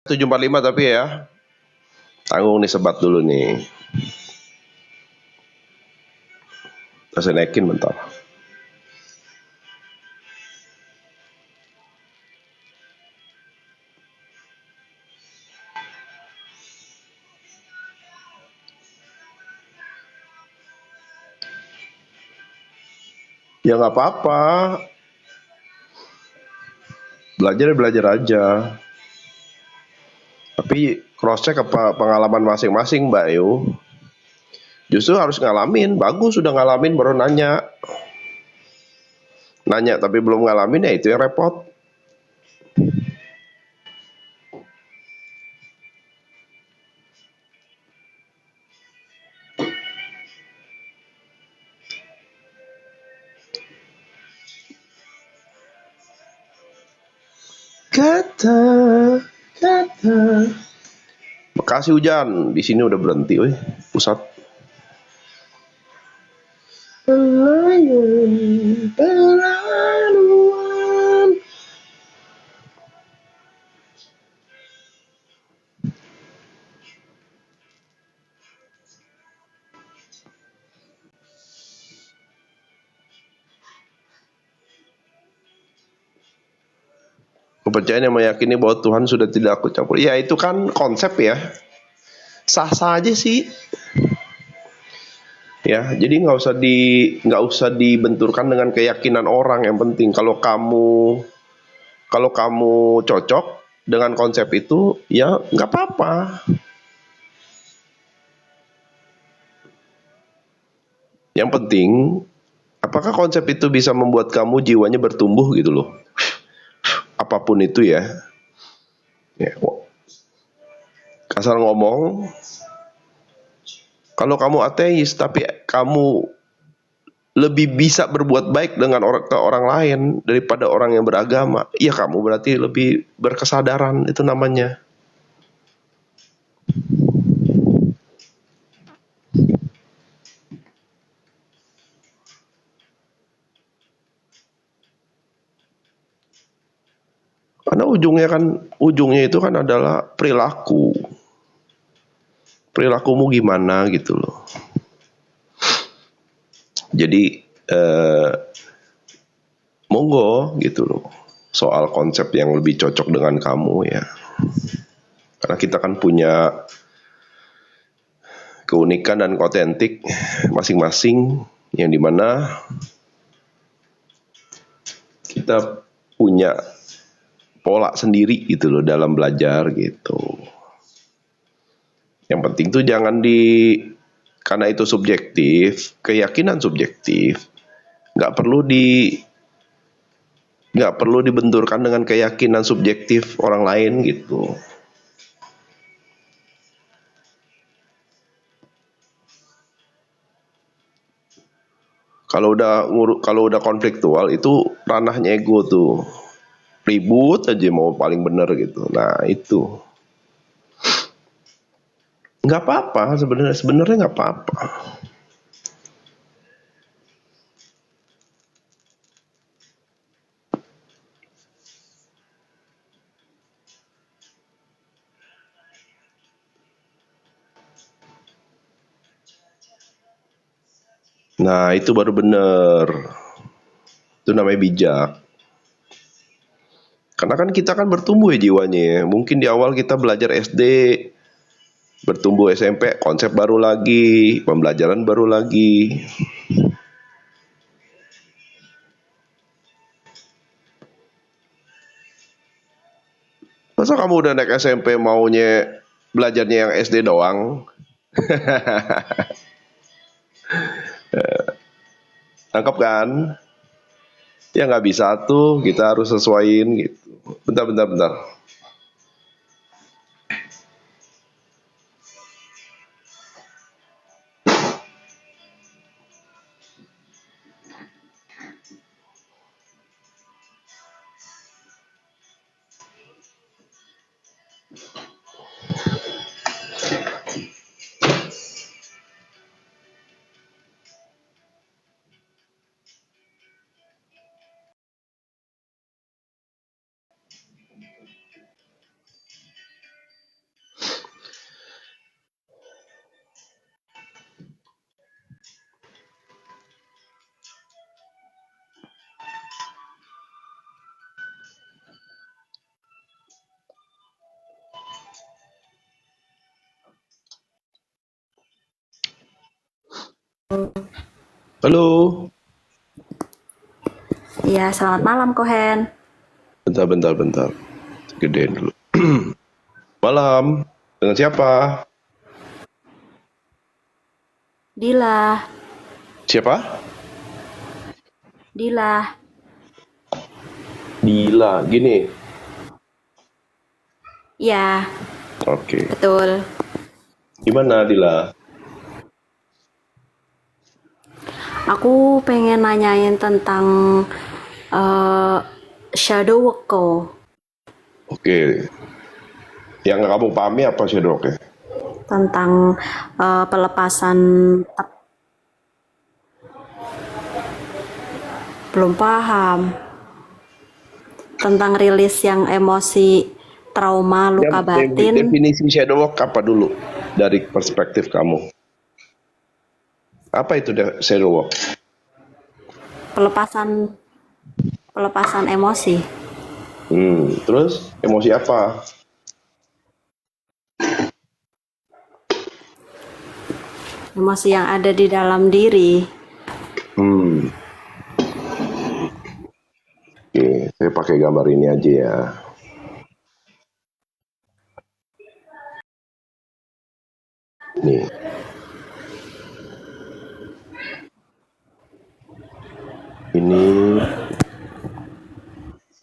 745 tapi ya. Tanggung nih, sebat dulu nih. Saya naikin bentar. Ya nggak apa-apa. Belajar aja. Tapi cross check apa pengalaman masing-masing, Mbak Yu. Justru harus ngalamin. Bagus sudah ngalamin baru nanya. Nanya tapi belum ngalamin, ya itu yang repot. Kata. Bekasi hujan, di sini udah berhenti, weh. Pusat. Pelaluan. Kepercayaan yang meyakini bahwa Tuhan sudah tidak aku campur. Ya itu kan konsep ya. Sah-sah aja sih. Ya, jadi nggak usah dibenturkan dengan keyakinan orang. Yang penting kalau kamu cocok dengan konsep itu, ya nggak apa-apa. Yang penting, apakah konsep itu bisa membuat kamu jiwanya bertumbuh gitu loh. Apapun itu ya. Kasar ngomong, kalau kamu ateis tapi kamu lebih bisa berbuat baik dengan ke orang lain daripada orang yang beragama, ya kamu berarti lebih berkesadaran, itu namanya. Karena ujungnya itu kan adalah perilaku. Perilakumu gimana gitu loh. Jadi monggo gitu loh. Soal konsep yang lebih cocok dengan kamu ya. Karena kita kan punya keunikan dan otentik masing-masing, yang dimana kita punya pola sendiri gitu loh dalam belajar gitu. Yang penting tuh karena itu subjektif, keyakinan subjektif, nggak perlu dibenturkan dengan keyakinan subjektif orang lain gitu. Kalau udah konfliktual itu ranahnya ego tuh. Ribut aja mau paling benar gitu. Nah, itu. Nggak apa-apa sebenarnya nggak apa-apa. Nah, itu baru benar. Itu namanya bijak. Karena kan kita kan bertumbuh ya jiwanya ya. Mungkin di awal kita belajar SD, bertumbuh SMP, konsep baru lagi, pembelajaran baru lagi. Masa kamu udah naik SMP maunya belajarnya yang SD doang? Tangkap kan? Ya nggak bisa tuh, kita harus sesuaiin gitu. Bentar. Halo. Iya, selamat malam Kohen. Bentar. Gedein dulu. Malam. Dengan siapa? Dila, Siapa? Dila. Dila. Gini. Iya, Oke. betul. Gimana Dila? Aku pengen nanyain tentang eh, shadow work ko. Oke. Yang kamu pahami apa sih dok ya? Tentang pelepasan belum paham tentang rilis yang emosi trauma luka batin, Definisi shadow work apa dulu dari perspektif kamu? Apa itu shadow work? pelepasan pelepasan emosi, Terus emosi apa? emosi yang ada di dalam diri. Hmm. Oke, saya pakai gambar ini aja ya. Nih,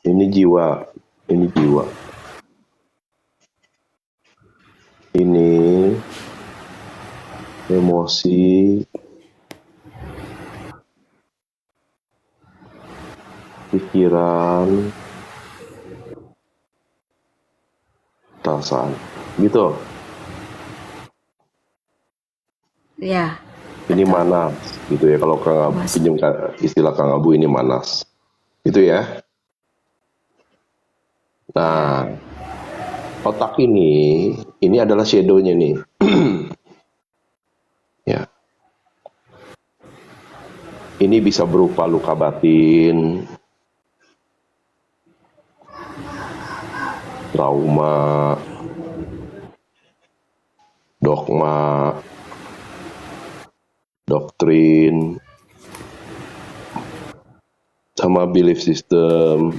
ini jiwa, ini jiwa. Ini emosi, pikiran, perasaan. Gitu. Ya, Ini betul. manas, gitu ya. Kalau Kang Abu, Emosi. pinjam istilah Kang Abu, ini manas. Gitu ya. Ya, Nah, otak ini adalah shadow-nya nih. Ya, ini bisa berupa luka batin, trauma, dogma, doktrin, sama belief system,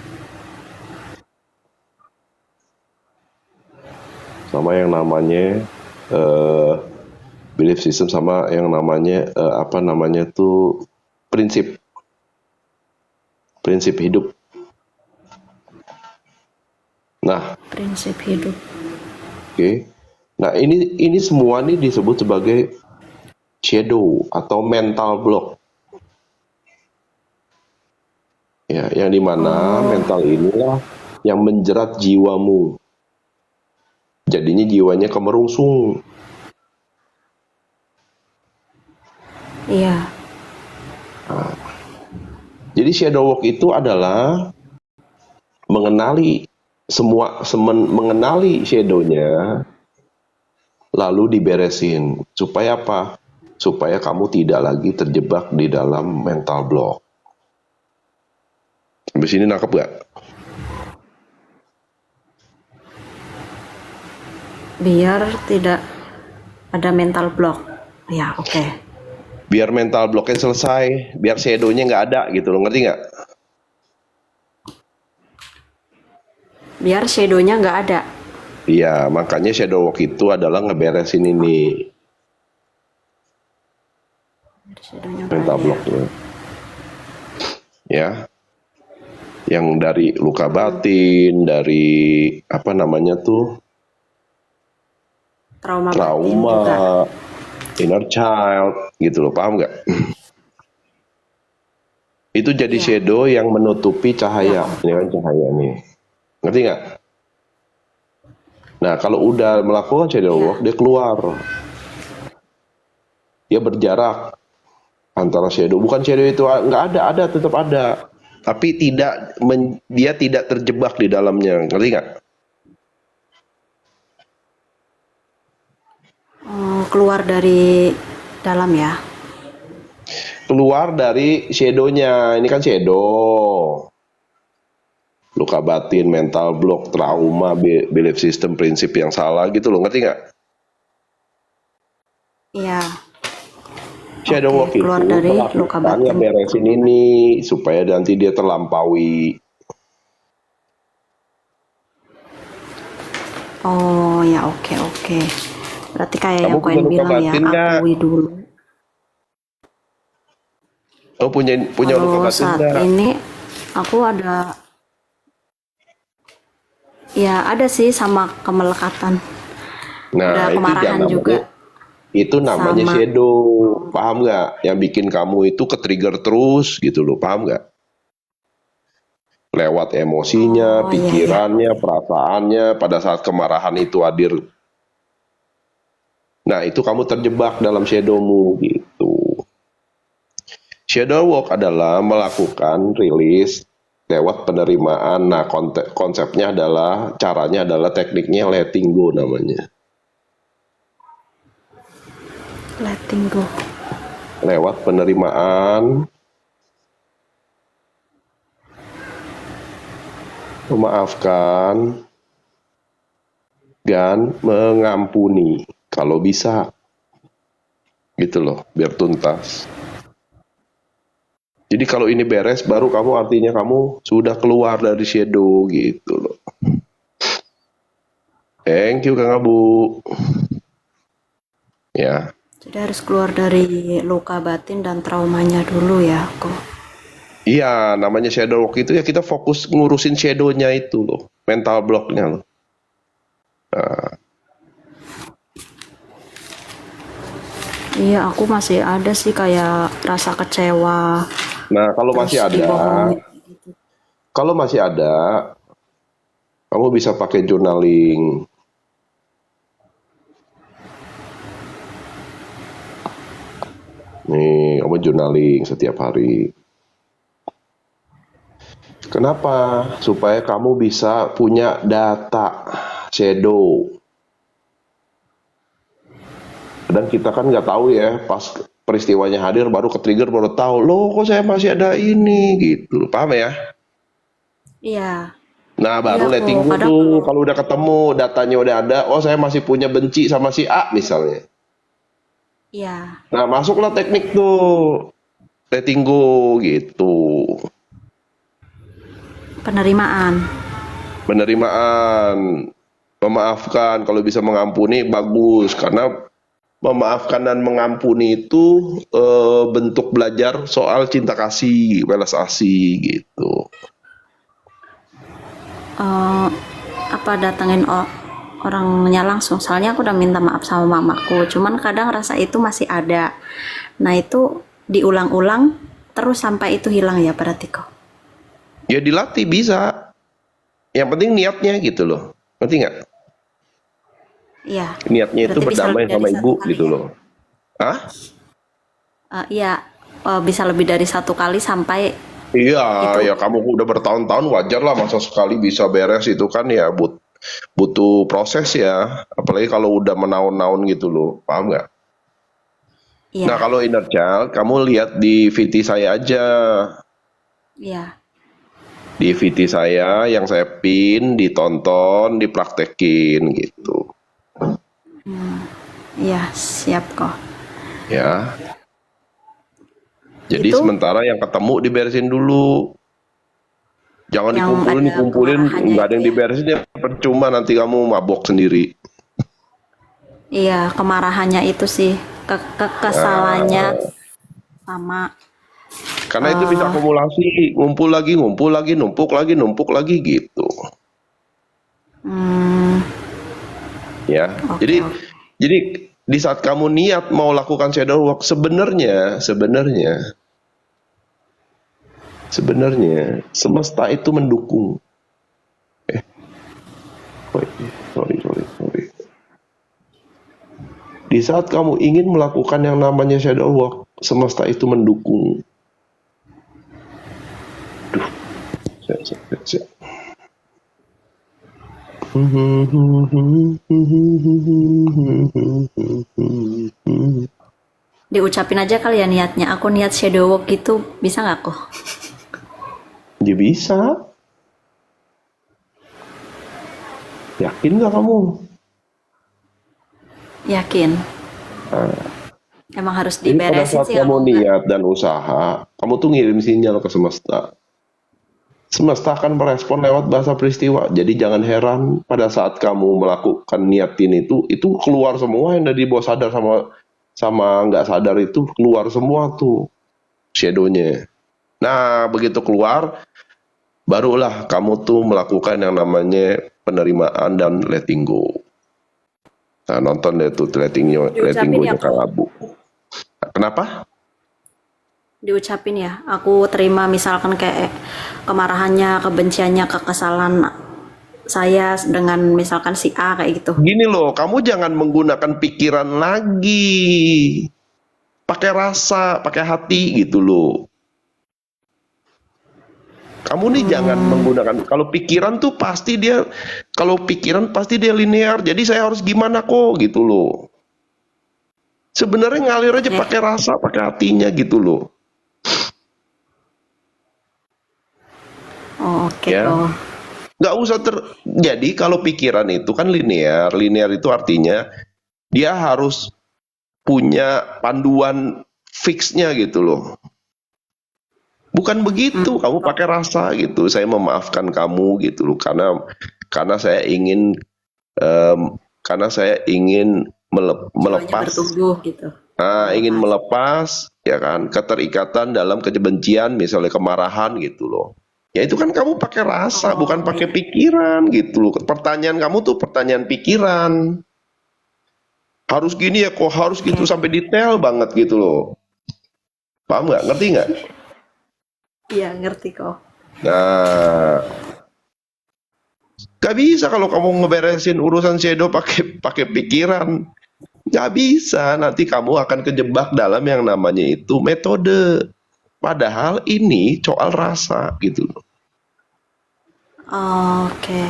sama yang namanya belief system, sama yang namanya apa namanya tuh prinsip hidup. Nah, prinsip hidup. oke. Nah, ini semua nih disebut sebagai shadow atau mental block. Ya, yang dimana Oh, mental inilah yang menjerat jiwamu. Jadinya jiwanya kemerungsung. iya. Jadi shadow work itu adalah mengenali mengenali shadownya, lalu diberesin. Supaya apa? Supaya kamu tidak lagi terjebak di dalam mental block. Sampai sini nangkep gak? Biar tidak ada mental block. Ya, oke. Biar mental blocknya selesai, biar shadownya nggak ada gitu loh, ngerti nggak? Biar shadownya nggak ada. Iya, makanya shadow work itu adalah ngeberesin ini Biar shadownya nggak mental ada ya. blocknya, ya. Yang dari luka batin, dari apa namanya tuh Trauma batin trauma, juga. inner child, gitu loh, paham nggak? Itu jadi Iya. shadow yang menutupi Ya, cahaya, ini kan cahaya nih, ngerti nggak? Nah, kalau udah melakukan shadow work, iya. dia keluar, dia berjarak antara shadow, bukan shadow itu nggak ada, tetap ada, tapi dia tidak terjebak di dalamnya, ngerti nggak? Oh, keluar dari dalam ya. Keluar dari shadow-nya, ini kan shadow, luka batin, mental block, trauma, belief system, prinsip yang salah gitu loh, ngerti nggak? Iya. Shadow Oke, work keluar itu dari luka melakukan ya batin. beresin ini supaya nanti dia terlampaui. Oh ya, oke oke. Berarti kayak Kamu yang punya koin luka bilang ya, batin nggak? akui dulu. Oh punya luka Kalau batin saat nggak? ini aku ada, ya ada sih sama kemelekatan. Nah Ada itu kemarahan jangan namanya, juga itu namanya sama. shadow, paham nggak? Yang bikin kamu itu ke-trigger terus gitu loh, paham nggak? Lewat emosinya, Oh iya ya. pikirannya, perasaannya pada saat kemarahan itu hadir. Nah itu kamu terjebak dalam shadowmu gitu. Shadow work adalah melakukan rilis lewat penerimaan. Nah, konsepnya adalah, caranya adalah tekniknya letting go namanya. Letting go. Lewat penerimaan, memaafkan, dan mengampuni. Kalau bisa, gitu loh, biar tuntas. Jadi kalau ini beres, baru kamu artinya kamu sudah keluar dari shadow gitu loh. Thank you Kang Abu. Ya, Jadi harus keluar dari luka batin dan traumanya dulu ya aku. iya, namanya shadow work itu ya kita fokus ngurusin shadow-nya itu loh, mental block-nya loh. Nah, Iya, aku masih ada sih kayak rasa kecewa, nah, terus dibohongin gitu. kalau masih ada, kamu bisa pakai journaling. Nih, kamu journaling setiap hari. Kenapa? Supaya kamu bisa punya data shadow. Dan kita kan nggak tahu ya, pas peristiwanya hadir baru ke-trigger baru tahu, loh kok saya masih ada ini gitu. Paham ya? Iya, Nah, iya baru aku letting go kadang tuh. kalau Kalau udah ketemu, datanya udah ada, oh saya masih punya benci sama si A misalnya. iya Nah, masuklah teknik tuh, letting go gitu. penerimaan. Penerimaan, memaafkan, kalau bisa mengampuni bagus karena memaafkan dan mengampuni itu bentuk belajar soal cinta kasih, welas asih gitu. eh apa datengin orangnya langsung, soalnya aku udah minta maaf sama mamaku, cuman kadang rasa itu masih ada. Nah itu diulang-ulang terus sampai itu hilang ya berarti kok. Ya dilatih bisa, yang penting niatnya gitu loh. Ngerti nggak? Iya, Niatnya itu berarti bisa berdamai lebih dari sama satu ibu kali gitu ya. loh. Hah? Iya, bisa lebih dari satu kali sampai Iya, itu. ya kamu udah bertahun-tahun wajar lah masa sekali bisa beres itu kan ya butuh proses ya. Apalagi kalau udah menaun-naun gitu loh, paham nggak? Nah Iya, kalau inner child, kamu lihat di VT saya aja. iya. Di VT saya yang saya pin, ditonton, dipraktekin gitu. Iya, siap kok. Ya, jadi Itu sementara yang ketemu diberesin dulu. Jangan yang dikumpulin, ada dikumpulin, kemarahannya nggak ada itu yang ya. diberesin ya percuma nanti kamu mabok sendiri. Iya, kemarahannya itu sih, kekesalannya sama Karena itu bisa eh akumulasi, ngumpul lagi, numpuk lagi gitu. hmm, Ya, oke jadi oke. jadi di saat kamu niat mau lakukan shadow work, sebenarnya semesta itu mendukung. Wait, sorry. Di saat kamu ingin melakukan yang namanya shadow work, semesta itu mendukung. Siap. Diucapin aja kali ya niatnya. Aku niat shadow work gitu, bisa nggak kok? Ya bisa, yakin nggak kamu? Yakin. Nah, Emang harus Jadi pada diberesin saat sih kamu kalau enggak. niat dan usaha, kamu tuh ngirim sinyal ke semesta. Semesta akan merespon lewat bahasa peristiwa. Jadi jangan heran pada saat kamu melakukan niatin itu keluar semua yang dari bawah sadar sama sama nggak sadar itu keluar semua tuh shadow-nya. Nah, begitu keluar, barulah kamu tuh melakukan yang namanya penerimaan dan letting go. Nah, nonton deh tuh letting Diucapin ya go-nya Kang kok. Abu. Kenapa? Diucapin ya. Aku terima misalkan kayak kemarahannya, kebenciannya, kekesalan saya dengan misalkan si A kayak gitu. Gini loh, kamu jangan menggunakan pikiran lagi. Pakai rasa, pakai hati gitu loh. Kamu nih jangan menggunakan, kalau pikiran pasti dia linear. Jadi saya harus gimana kok gitu loh. Sebenarnya ngalir aja Oke. pakai rasa, pakai hatinya gitu loh. Oh, oke Ya. kok. Nggak usah jadi kalau pikiran itu kan linear. Linear itu artinya dia harus punya panduan fixnya gitu loh. Bukan begitu, kamu pakai rasa gitu. Saya memaafkan kamu gitu loh karena saya ingin karena saya ingin Jiwanya melepas bertumbuh gitu. ingin Melepas. melepas ya kan keterikatan dalam kebencian misalnya kemarahan gitu loh. Ya itu kan kamu pakai rasa bukan Oh pakai iya. pikiran gitu loh. Pertanyaan kamu tuh pertanyaan pikiran. Harus gini ya kok harus gitu Oke. sampai detail banget gitu loh. Paham nggak? Ngerti nggak? Iya, ngerti kok. Nah, gak bisa kalau kamu ngeberesin urusan shadow pakai pakai pikiran. Gak bisa, nanti kamu akan kejebak dalam yang namanya itu metode. Padahal ini soal rasa gitu loh. Oke.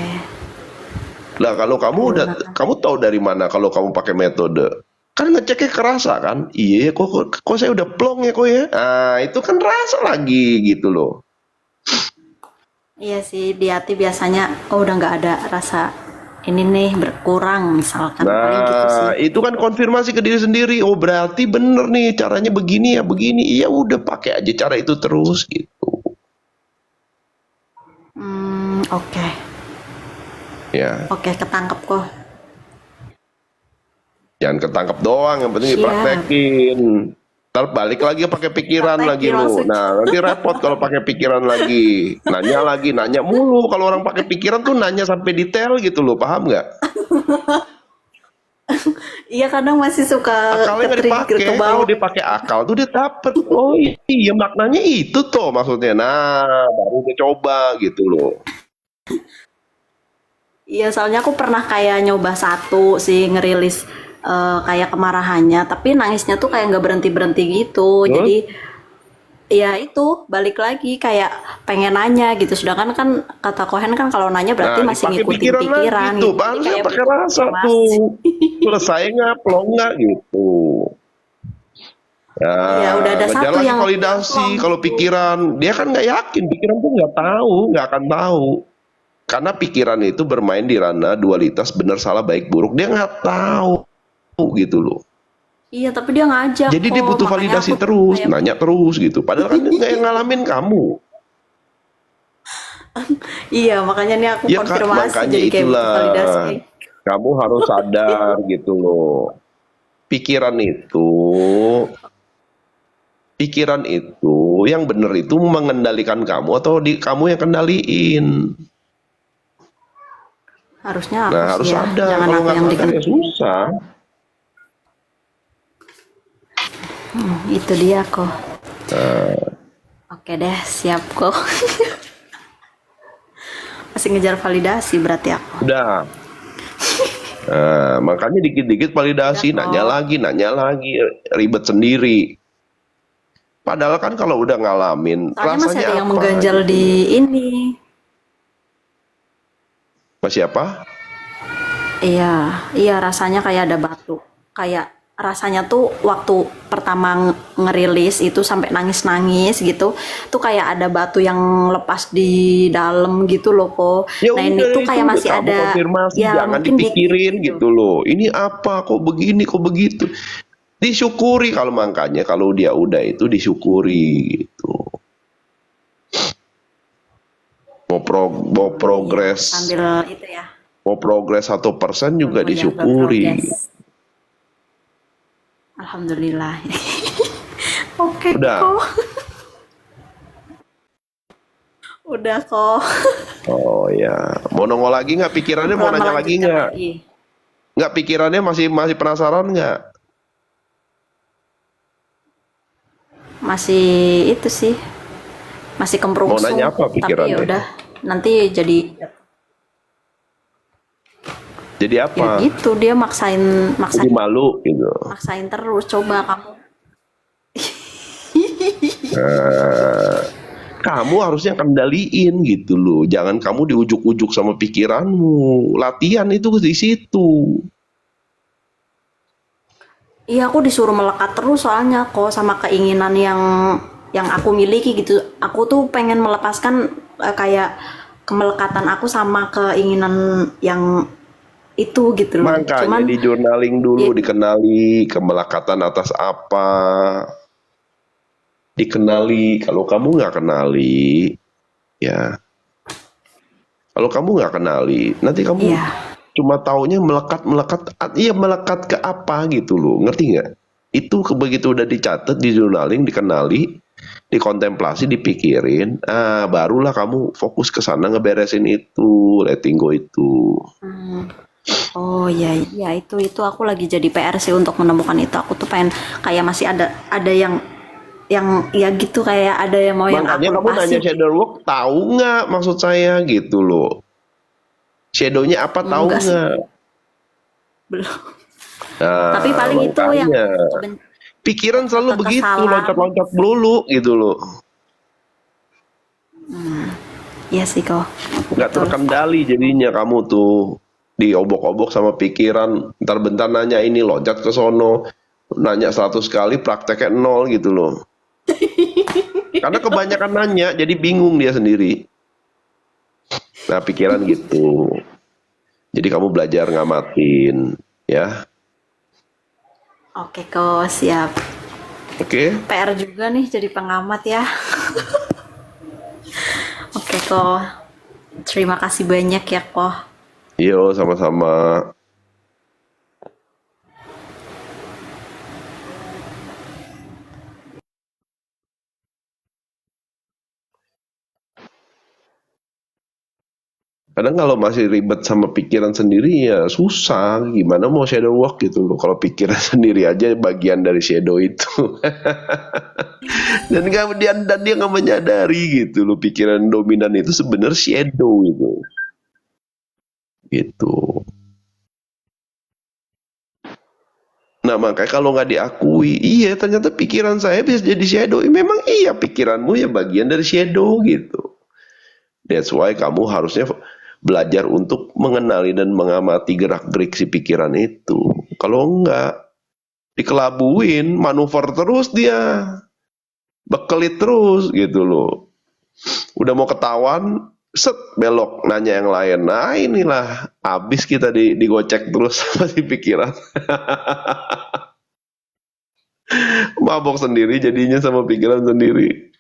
Lah kalau Menggunakan. kamu tahu dari mana kalau kamu pakai metode? Kan ngeceknya kerasa kan? Iya, kok saya udah plong ya kok ya? Ah, itu kan rasa lagi gitu loh. Iya sih, di hati biasanya oh udah nggak ada rasa ini nih berkurang misalkan paling gitu sih. Nah, itu kan konfirmasi ke diri sendiri. Oh, berarti bener nih caranya begini ya, begini. Iya, udah pakai aja cara itu terus gitu. Oke. Ya, Oke, ketangkep kok. jangan ketangkep doang, yang penting Siap. dipraktekin. Ntar balik lagi pakai pikiran lagi Praktekin lu. langsung. Nah, nanti repot kalau pakai pikiran lagi. Nanya mulu. Kalau orang pakai pikiran tuh nanya sampai detail gitu loh, paham nggak? Iya, kadang masih suka Akalnya nggak ke-trigger dipakai. ke Kalau bawah. dipakai akal tuh dia dapet. Oh iya, maknanya itu tuh maksudnya. Nah, baru dia coba gitu loh. Iya, soalnya aku pernah kayak nyoba satu sih ngerilis kayak kemarahannya, tapi nangisnya tuh kayak nggak berhenti-berhenti gitu. Terus? Jadi ya itu balik lagi kayak pengen nanya gitu. Sedangkan kan kata Kohen kan kalau nanya berarti Nah, masih dipakai ngikutin pikiran lagi pikiran tuh. gitu. Jadi Harusnya kayak pakai butuh rasa konfirmasi. tuh. Selesai nggak, plong nggak gitu. Iya, udah ada Nah, satu lagi yang validasi. plong Kalau gitu. pikiran, dia kan nggak yakin. Pikiran tuh nggak tahu, nggak akan tahu. Karena pikiran itu bermain di ranah dualitas benar salah baik buruk. Dia nggak tahu gitu loh. Iya, tapi dia ngajak Jadi dia kok. butuh Makanya validasi aku terus, kayak nanya terus gitu. Padahal kan nggak yang ngalamin kamu. iya, makanya nih aku Ya Kak, konfirmasi makanya jadi kayak butuh itulah. validasi. Kamu harus sadar gitu loh. Pikiran itu, pikiran itu yang benar itu mengendalikan kamu atau kamu yang kendaliin. Harusnya aku Nah, sih harus ya, sadar. jangan Kalau aku nggak yang sadar ya susah. itu dia kok. Oke deh, siap kok. Masih ngejar validasi berarti aku. Udah. Nah, makanya dikit-dikit validasi, Udah kok. nanya lagi, ribet sendiri. Padahal kan kalau udah ngalamin, Soalnya masih ada rasanya yang apa mengganjal gitu di loh. ini. Masih apa? Iya, iya rasanya kayak ada batu. Kayak rasanya tuh waktu pertama ngerilis itu sampai nangis-nangis gitu, tuh kayak ada batu yang lepas di dalam gitu loh kok. Ya Nah ini udah tuh itu kayak udah masih kamu ada, konfirmasi, ya jangan mungkin dikit dipikirin gitu. gitu loh. Ini apa? Kok begini? Kok begitu? Disyukuri kalau makanya kalau dia udah itu disyukuri gitu. Mau Iya, progres sambil itu ya, mau progres 1% juga ya disyukuri. berprogres. Alhamdulillah. Oke Udah. kok, udah kok. Oh ya, mau nongol lagi nggak pikirannya? Mau nanya lagi Melanjutkan nggak? lagi. Nggak, pikirannya masih masih penasaran nggak? Masih itu sih, masih Mau kemprungsung. nanya apa Tapi ya pikirannya? udah, nanti jadi Jadi ya apa? gitu, dia maksain Jadi maksain malu gitu. maksain terus. Coba kamu. Nah, kamu harusnya kendaliin gitu loh. Jangan kamu diujuk-ujuk sama pikiranmu. Latihan itu di situ. Iya, aku disuruh melekat terus soalnya kok sama keinginan yang aku miliki gitu. Aku tuh pengen melepaskan kayak kemelekatan aku sama keinginan yang itu gitu loh. Makanya Cuman di journaling ya dulu, dikenali kemelekatan atas apa. Dikenali. Kalau kamu nggak kenali, ya. Kalau kamu nggak kenali, nanti kamu iya. cuma taunya melekat-melekat. Iya, melekat ke apa gitu loh. Ngerti nggak? Itu begitu udah dicatat, di journaling, dikenali, dikontemplasi, dipikirin, barulah kamu fokus ke sana ngeberesin itu, letting go itu. Hmm. Oh iya, iya itu aku lagi jadi PR sih untuk menemukan itu. Aku tuh pengen kayak masih ada yang ya gitu, kayak ada yang mau yang Makanya aku kamu nanya lepasin. shadow work, tahu nggak maksud saya gitu loh. Shadownya apa, tahu Enggak sih, nggak? belum. Tapi Nah, paling itu yang makanya keben- pikiran selalu begitu, kekesalan. loncat-loncat melulu gitu loh. Iya sih kok, Nggak betul. terkendali jadinya kamu tuh, diobok-obok sama pikiran, ntar bentar nanya ini, loncat ke sono, nanya 100 kali, prakteknya nol gitu loh. Karena kebanyakan nanya, jadi bingung dia sendiri. Nah, pikiran gitu. Jadi kamu belajar ngamatin, ya. Oke kok, siap. Oke? PR juga nih jadi pengamat ya. Oke kok, terima kasih banyak ya kok. Yo, sama-sama. Kadang kalau masih ribet sama pikiran sendiri ya susah. Gimana mau shadow work gitu loh. Kalau pikiran sendiri aja bagian dari shadow itu. Dan dia nggak menyadari gitu loh, pikiran dominan itu sebenarnya shadow itu. Gitu. Nah, makanya kalau nggak diakui, iya ternyata pikiran saya bisa jadi shadow. Memang iya, pikiranmu ya bagian dari shadow gitu. That's why kamu harusnya belajar untuk mengenali dan mengamati gerak-gerik si pikiran itu. Kalau enggak, dikelabuin, manuver terus dia, bekelit terus gitu loh. Udah mau ketahuan, set, belok nanya yang lain. Nah, inilah habis kita digocek terus sama si pikiran. Mabok sendiri jadinya sama pikiran sendiri.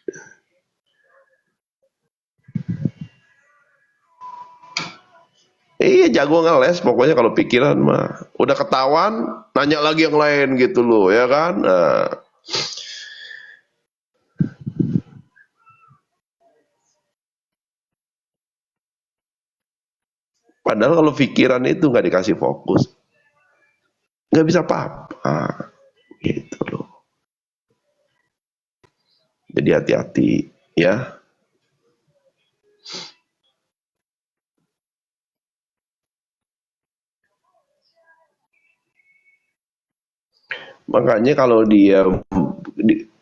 Iya, jago ngeles pokoknya kalau pikiran mah. Udah ketahuan, nanya lagi yang lain gitu loh, ya kan? Nah, padahal kalau pikiran itu nggak dikasih fokus, nggak bisa apa-apa, gitu loh. Jadi hati-hati, ya. Makanya kalau dia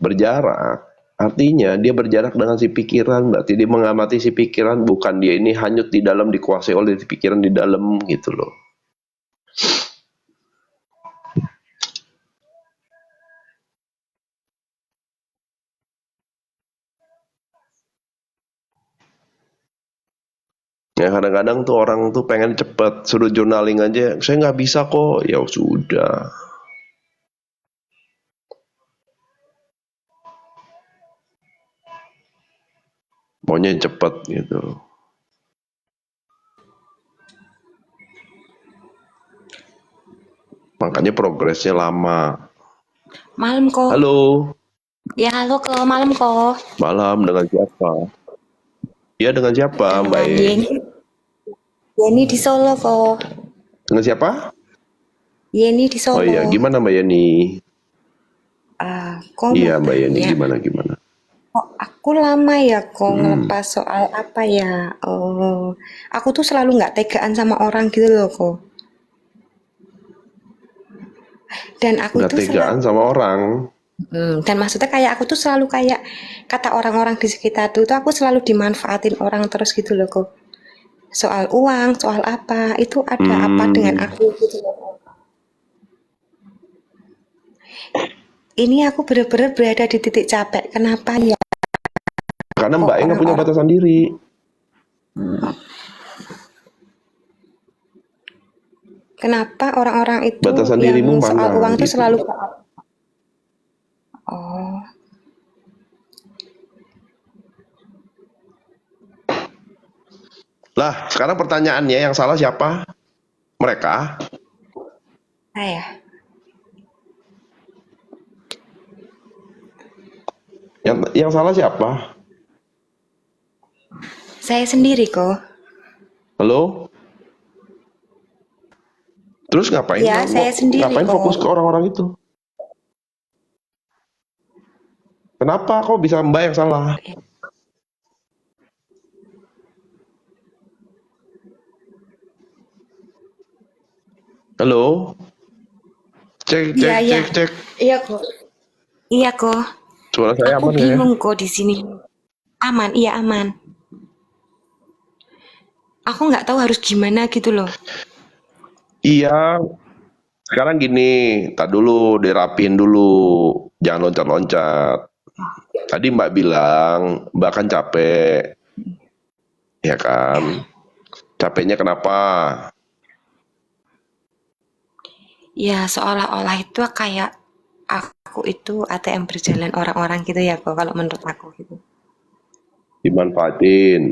berjarak, artinya dia berjarak dengan si pikiran, berarti dia mengamati si pikiran, bukan dia ini hanyut di dalam, dikuasai oleh si pikiran di dalam, gitu loh. Ya kadang-kadang tuh orang tuh pengen cepet, suruh journaling aja, saya nggak bisa kok, ya sudah. maunya yang cepet gitu. Makanya progresnya lama. Malam kok. Halo, Ya halo kok, malam kok. malam, dengan siapa? Iya, dengan siapa, Mbak Dengan E? Yeni di Solo kok. Dengan siapa? Yeni di Oh iya, Solo. gimana Mbak Yeni? Kok mau Iya, Mbak Yeni, tanya, gimana? kok aku lama ya kok Hmm, ngelepas soal apa ya? Oh, aku tuh selalu nggak tegaan sama orang gitu loh kok. Dan aku nggak itu tegaan sama orang. dan maksudnya kayak aku tuh selalu kayak kata orang-orang di sekitar tuh aku selalu dimanfaatin orang terus gitu loh kok. Soal uang, soal apa, itu ada apa dengan Hmm, aku gitu loh. Ini aku bener-bener berada di titik capek. Kenapa ya karena kok Mbak E nggak punya orang-orang, batasan diri. kenapa orang-orang itu Batasan yang dirimu soal mana uang tuh gitu. selalu oh, Lah, sekarang pertanyaannya yang salah siapa? Mereka? saya. Yang salah siapa? Saya sendiri kok. Halo? Terus ngapain Ya, saya sendiri ngapain kok. fokus ke orang-orang itu? Kenapa kok bisa Mbak yang salah? Halo? Cek, Iya, cek, iya. cek, cek. Iya kok. Iya kok. Suara saya Aku aman nggak ya? bingung kok di sini. Aman, iya aman. Aku nggak tahu harus gimana gitu loh. Iya, sekarang gini, tak dulu, dirapiin dulu. Jangan loncat-loncat. Tadi Mbak bilang, Mbak kan capek, ya kan? Ya, Capeknya kenapa? ya seolah-olah itu kayak aku itu ATM berjalan orang-orang gitu ya kok kalau menurut aku gitu. Dimanfaatin.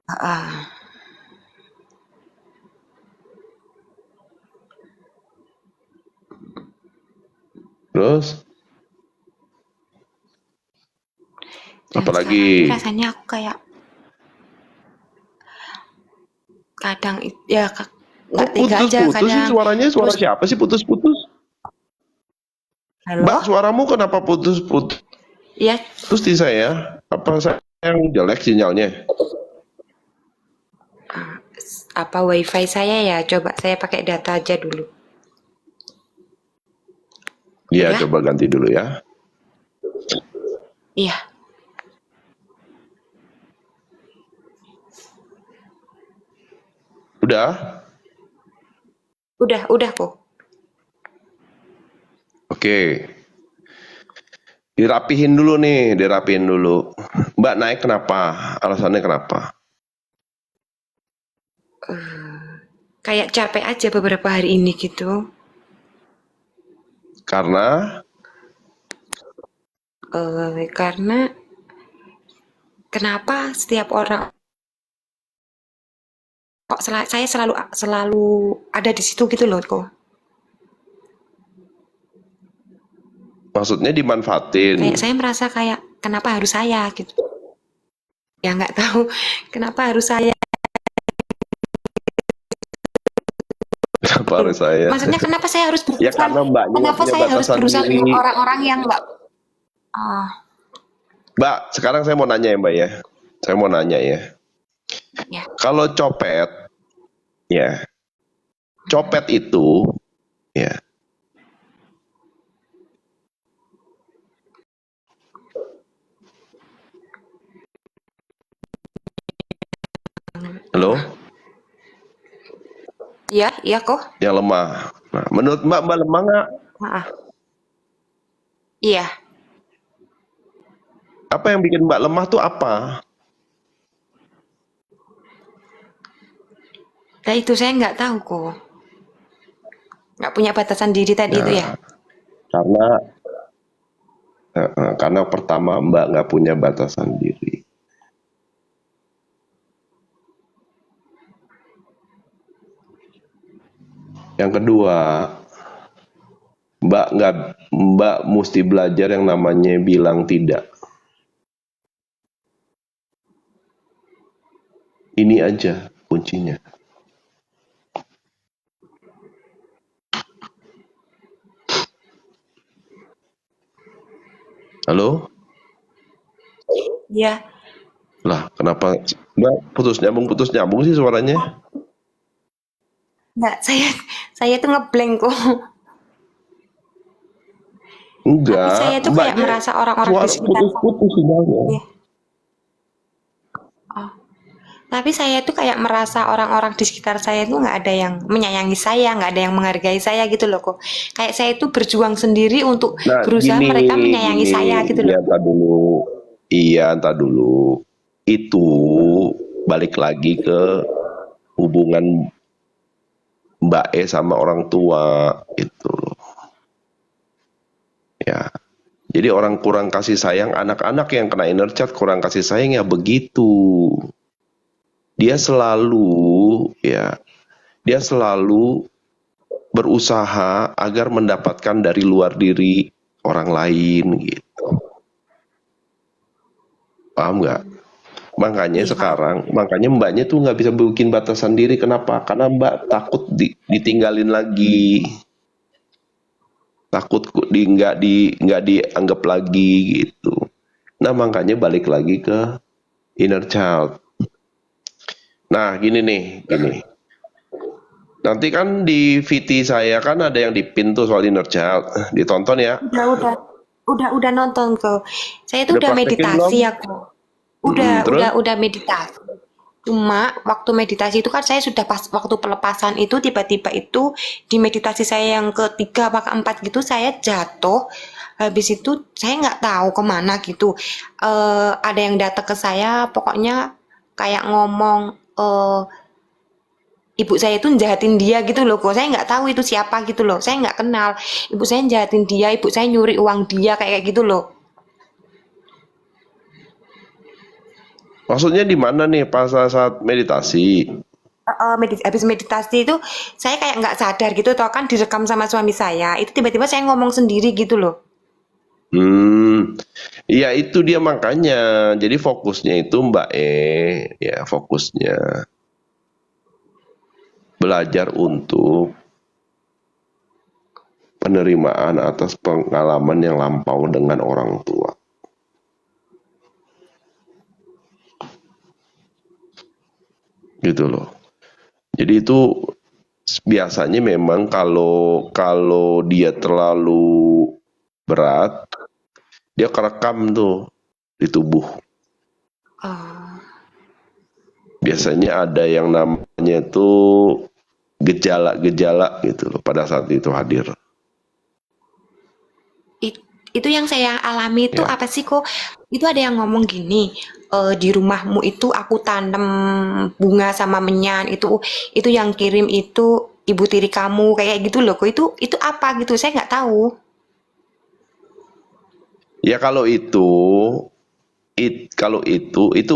Ah, Terus, dan sekarang ini apalagi? rasanya aku kayak kadang ya Kok nggak tega aja putus-putus sih kadang. suaranya? Suara Terus siapa sih putus-putus? Mbak, halo? suaramu kenapa putus-putus Ya, di saya? Apa saya yang jelek sinyalnya? apa wifi saya ya? Coba saya pakai data aja dulu. Iya, Udah? coba ganti dulu ya. Iya, Udah? udah kok. Oke. Dirapihin dulu nih, dirapihin dulu. Mbak naik kenapa? Alasannya kenapa? Kayak capek aja beberapa hari ini gitu. Karena Karena kenapa setiap orang kok saya selalu selalu ada di situ gitu loh kok. maksudnya dimanfaatin. Kayak saya merasa kayak kenapa harus saya gitu. Ya nggak tahu kenapa harus saya. Kenapa harus saya? Maksudnya kenapa saya harus Ya berurusan? karena mbaknya nggak Kenapa punya saya harus batasan berurusan diri. dengan orang-orang yang nggak? Ah, Mbak, sekarang saya mau nanya ya Mbak ya. Saya mau nanya ya. ya. Kalau copet, ya, copet itu, ya, halo, Iya, iya kok. yang lemah. Nah, menurut Mbak, Mbak lemah nggak? Maaf. Iya. Apa yang bikin Mbak lemah tuh apa? Nah itu saya nggak tahu kok. Nggak punya batasan diri tadi itu ya. Nah, karena Karena pertama Mbak nggak punya batasan diri. Yang kedua, Mbak mesti belajar yang namanya bilang tidak. Ini aja kuncinya. Halo? Ya, Lah, kenapa Mbak putus nyambung sih suaranya? enggak, saya tuh ngeblank kok. Tapi saya Enggak, tuh kayak Mbaknya merasa orang-orang di suara sekitar saya. putus-putus sinyalnya. Ya. Oh. Tapi saya tuh kayak merasa orang-orang di sekitar saya tuh nggak ada yang menyayangi saya, nggak ada yang menghargai saya gitu loh kok. Kayak saya itu berjuang sendiri untuk Nah, berusaha mereka menyayangi gini, saya gitu ya loh. entar dulu. Iya, entar dulu. Itu balik lagi ke hubungan Mbak E sama orang tua itu loh. Ya. Jadi orang kurang kasih sayang, anak-anak yang kena inner child kurang kasih sayang ya begitu. Dia selalu berusaha agar mendapatkan dari luar diri orang lain gitu. Paham nggak? Makanya Iya. makanya Mbaknya tuh nggak bisa bikin batasan diri. Kenapa? Karena Mbak takut ditinggalin lagi, takut nggak dianggap lagi gitu. Nah makanya balik lagi ke inner child. Nah gini. Nanti kan di VT saya kan ada yang dipin tuh soal inner child. Ditonton ya. Udah nonton kok. Saya tuh Udah udah praktekin belum? meditasi aku. Udah, Terus? udah meditasi. Cuma waktu meditasi itu kan saya sudah pas waktu pelepasan itu tiba-tiba itu di meditasi saya yang ketiga apa keempat gitu saya jatuh. Habis itu saya nggak tahu kemana gitu. Ada yang datang ke saya, pokoknya kayak ngomong ibu saya itu jahatin dia gitu loh kok. Saya nggak tahu itu siapa gitu loh. Saya nggak kenal. Ibu saya jahatin dia, ibu saya nyuri uang dia kayak gitu loh. Maksudnya di mana nih pas saat meditasi? Habis meditasi itu saya kayak nggak sadar gitu toh kan direkam sama suami saya itu tiba-tiba saya ngomong sendiri gitu loh. Iya itu dia makanya. Jadi fokusnya itu Mbak ya fokusnya belajar untuk penerimaan atas pengalaman yang lampau dengan orang tua. Gitu loh. Jadi itu biasanya memang kalau dia terlalu berat, dia kerekam tuh di tubuh. Oh, Biasanya ada yang namanya tuh gejala-gejala gitu loh pada saat itu hadir. itu yang saya alami itu Ya. apa sih kok itu ada yang ngomong gini di rumahmu itu aku tanam bunga sama menyan itu yang kirim itu ibu tiri kamu kayak gitu loh kok itu apa gitu saya nggak tahu. Ya kalau itu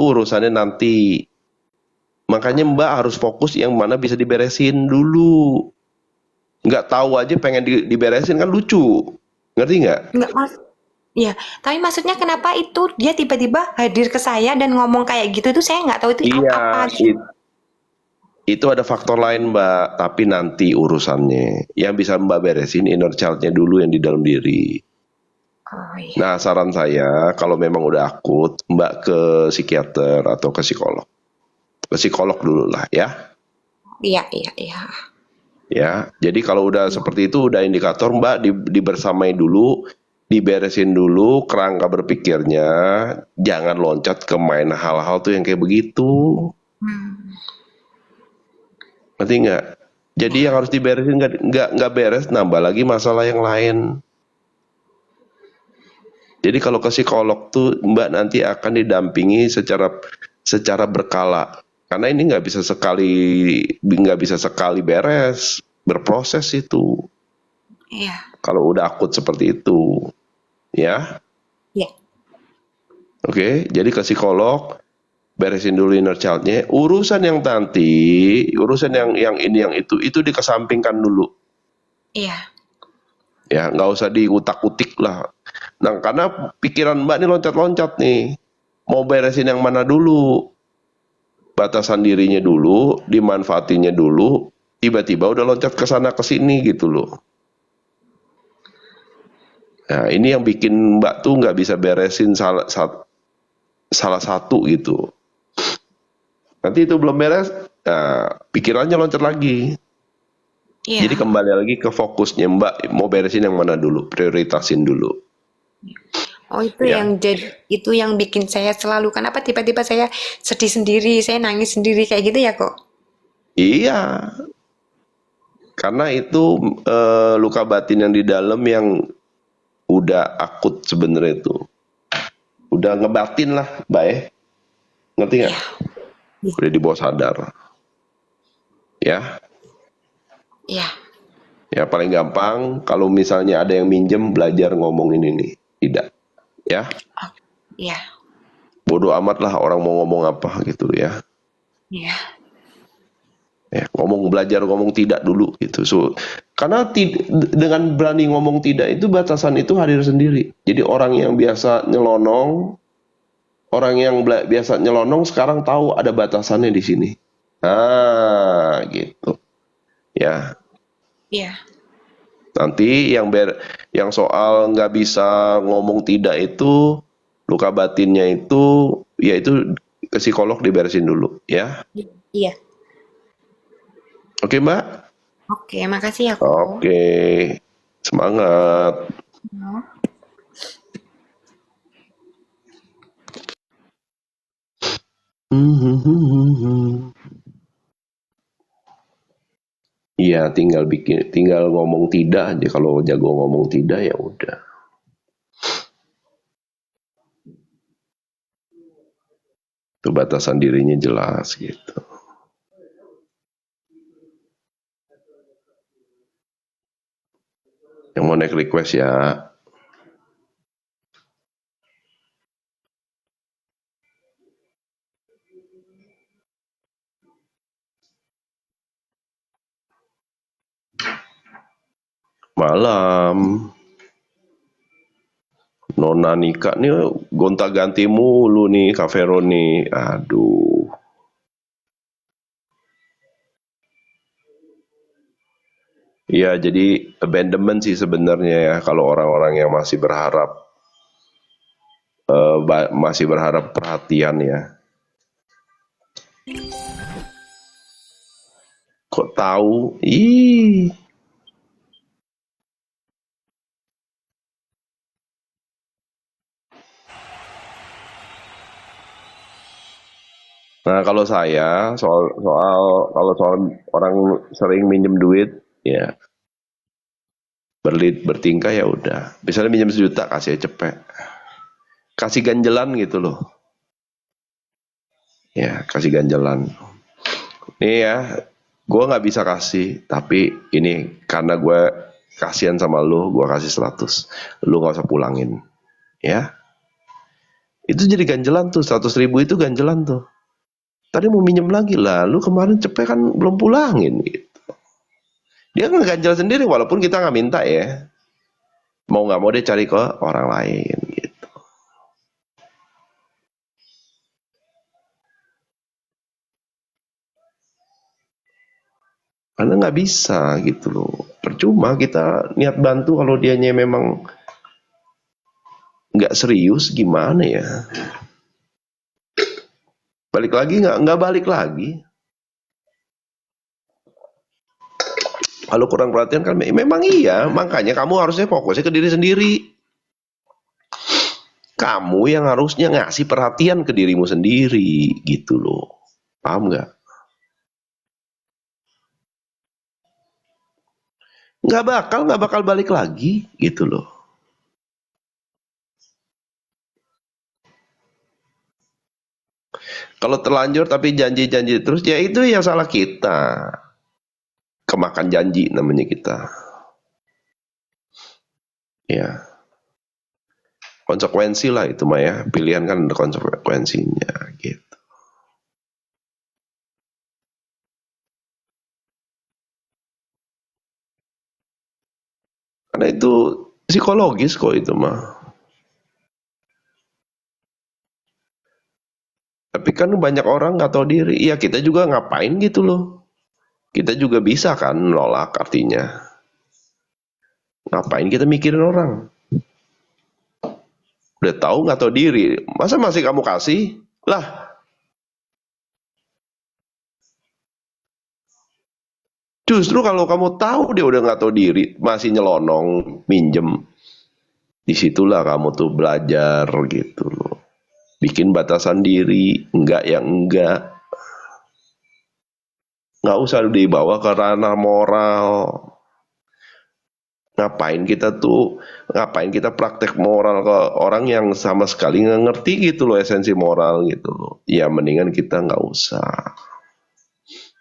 urusannya nanti. Makanya Mbak harus fokus yang mana bisa diberesin dulu. Nggak tahu aja pengen diberesin kan lucu. Ngerti nggak? Nggak mas. Ya, tapi maksudnya kenapa itu dia tiba-tiba hadir ke saya dan ngomong kayak gitu itu saya nggak tahu itu Iya, apa gitu. itu ada faktor lain Mbak, tapi nanti urusannya. Yang bisa Mbak beresin inner child-nya dulu yang di dalam diri. Oh iya, Nah, saran saya kalau memang udah akut, Mbak ke psikiater atau ke psikolog. Ke psikolog dulu lah ya. iya, iya, iya. Ya, jadi kalau udah seperti itu udah indikator Mbak dibersamai dulu, diberesin dulu kerangka berpikirnya, jangan loncat ke main hal-hal tuh yang kayak begitu. Ngerti nggak? Jadi yang harus diberesin nggak beres, nambah lagi masalah yang lain. Jadi kalau ke psikolog tuh Mbak nanti akan didampingi secara berkala. Karena ini nggak bisa sekali beres, berproses itu. Iya. Kalau udah akut seperti itu, ya. Iya. Oke, jadi ke psikolog, beresin dulu inner child-nya. Urusan yang nanti, urusan yang ini yang itu dikesampingkan dulu. Iya. Ya, nggak usah diutak-utik lah. Nah, karena pikiran Mbak nih loncat-loncat nih. Mau beresin yang mana dulu? Batasan dirinya dulu, dimanfaatinya dulu, tiba-tiba udah loncat ke sana ke sini gitu loh. Nah, ini yang bikin Mbak tuh nggak bisa beresin salah satu gitu. Nanti itu belum beres, nah, pikirannya loncat lagi. Jadi Iya. kembali lagi ke fokusnya Mbak mau beresin yang mana dulu, prioritasin dulu. Oh, Ya, itu yang bikin saya selalu, kenapa tiba-tiba saya sedih sendiri, saya nangis sendiri kayak gitu ya kok? iya. Karena itu luka batin yang di dalam yang udah akut sebenarnya itu. Udah ngebatin lah, Mbak ya. Ngerti nggak? Iya. Iya. Udah di bawah sadar. Ya, Iya. ya paling gampang kalau misalnya ada yang minjem belajar ngomongin ini. Tidak. Ya, Oh, iya. bodoh amat lah orang mau ngomong apa gitu ya. Iya. Ya, belajar ngomong tidak dulu gitu. Karena dengan berani ngomong tidak itu batasan itu hadir sendiri. Jadi orang yang biasa nyelonong, orang yang biasa nyelonong sekarang tahu ada batasannya di sini. Ah, gitu. Ya, Iya. nanti yang soal nggak bisa ngomong tidak itu luka batinnya itu, ya itu ke psikolog diberesin dulu, ya. Iya. Oke, Mbak? Oke, makasih ya kok. Oke. Semangat. Iya, tinggal ngomong tidak aja. Kalau jago ngomong tidak ya udah. Itu batasan dirinya jelas gitu. Yang mau naik request ya. Malam. Nona Nika nih gonta-ganti mulu nih Kak Vero nih. Aduh. Iya, jadi abandonment sih sebenarnya ya kalau orang-orang yang masih berharap perhatian ya. Kok tahu? Ih. Nah, kalau saya kalau soal orang sering minjem duit, ya bertingkah ya udah. Misalnya minjem 1 juta kasih aja cepet. Kasih ganjelan gitu loh. Ya, kasih ganjelan. Nih ya, gue nggak bisa kasih, tapi ini karena gue kasihan sama lu, gue kasih 100. Lu nggak usah pulangin. Ya, itu jadi ganjelan tuh, 100.000 itu ganjelan tuh. Tadi mau minjem lagi lah, lu kemarin cepet kan belum pulangin gitu. Dia ngeganjel sendiri walaupun kita nggak minta ya. Mau nggak mau dia cari ke orang lain gitu. Karena nggak bisa gitu loh. Percuma kita niat bantu kalau dianya memang nggak serius gimana ya. Balik lagi nggak balik lagi. Kalau kurang perhatian kan memang iya. Makanya kamu harusnya fokusnya ke diri sendiri. Kamu yang harusnya ngasih perhatian ke dirimu sendiri gitu loh. Paham nggak? Nggak bakal balik lagi gitu loh. Kalau terlanjur tapi janji-janji terus ya itu yang salah kita. Kemakan janji namanya kita. Ya. konsekuensi lah itu mah ya, pilihan kan ada konsekuensinya gitu. Karena itu psikologis kok itu mah. Tapi kan banyak orang nggak tahu diri. Ya kita juga ngapain gitu loh. Kita juga bisa kan nolak, artinya. Ngapain kita mikirin orang? Udah tahu nggak tahu diri. Masa masih kamu kasih? Lah, justru kalau kamu tahu dia udah nggak tahu diri, masih nyelonong, minjem. Disitulah kamu tuh belajar gitu loh. Bikin batasan diri, enggak yang enggak. Nggak usah dibawa ke ranah moral. Ngapain kita praktek moral ke orang yang sama sekali nggak ngerti gitu loh esensi moral gitu loh. Ya mendingan kita nggak usah.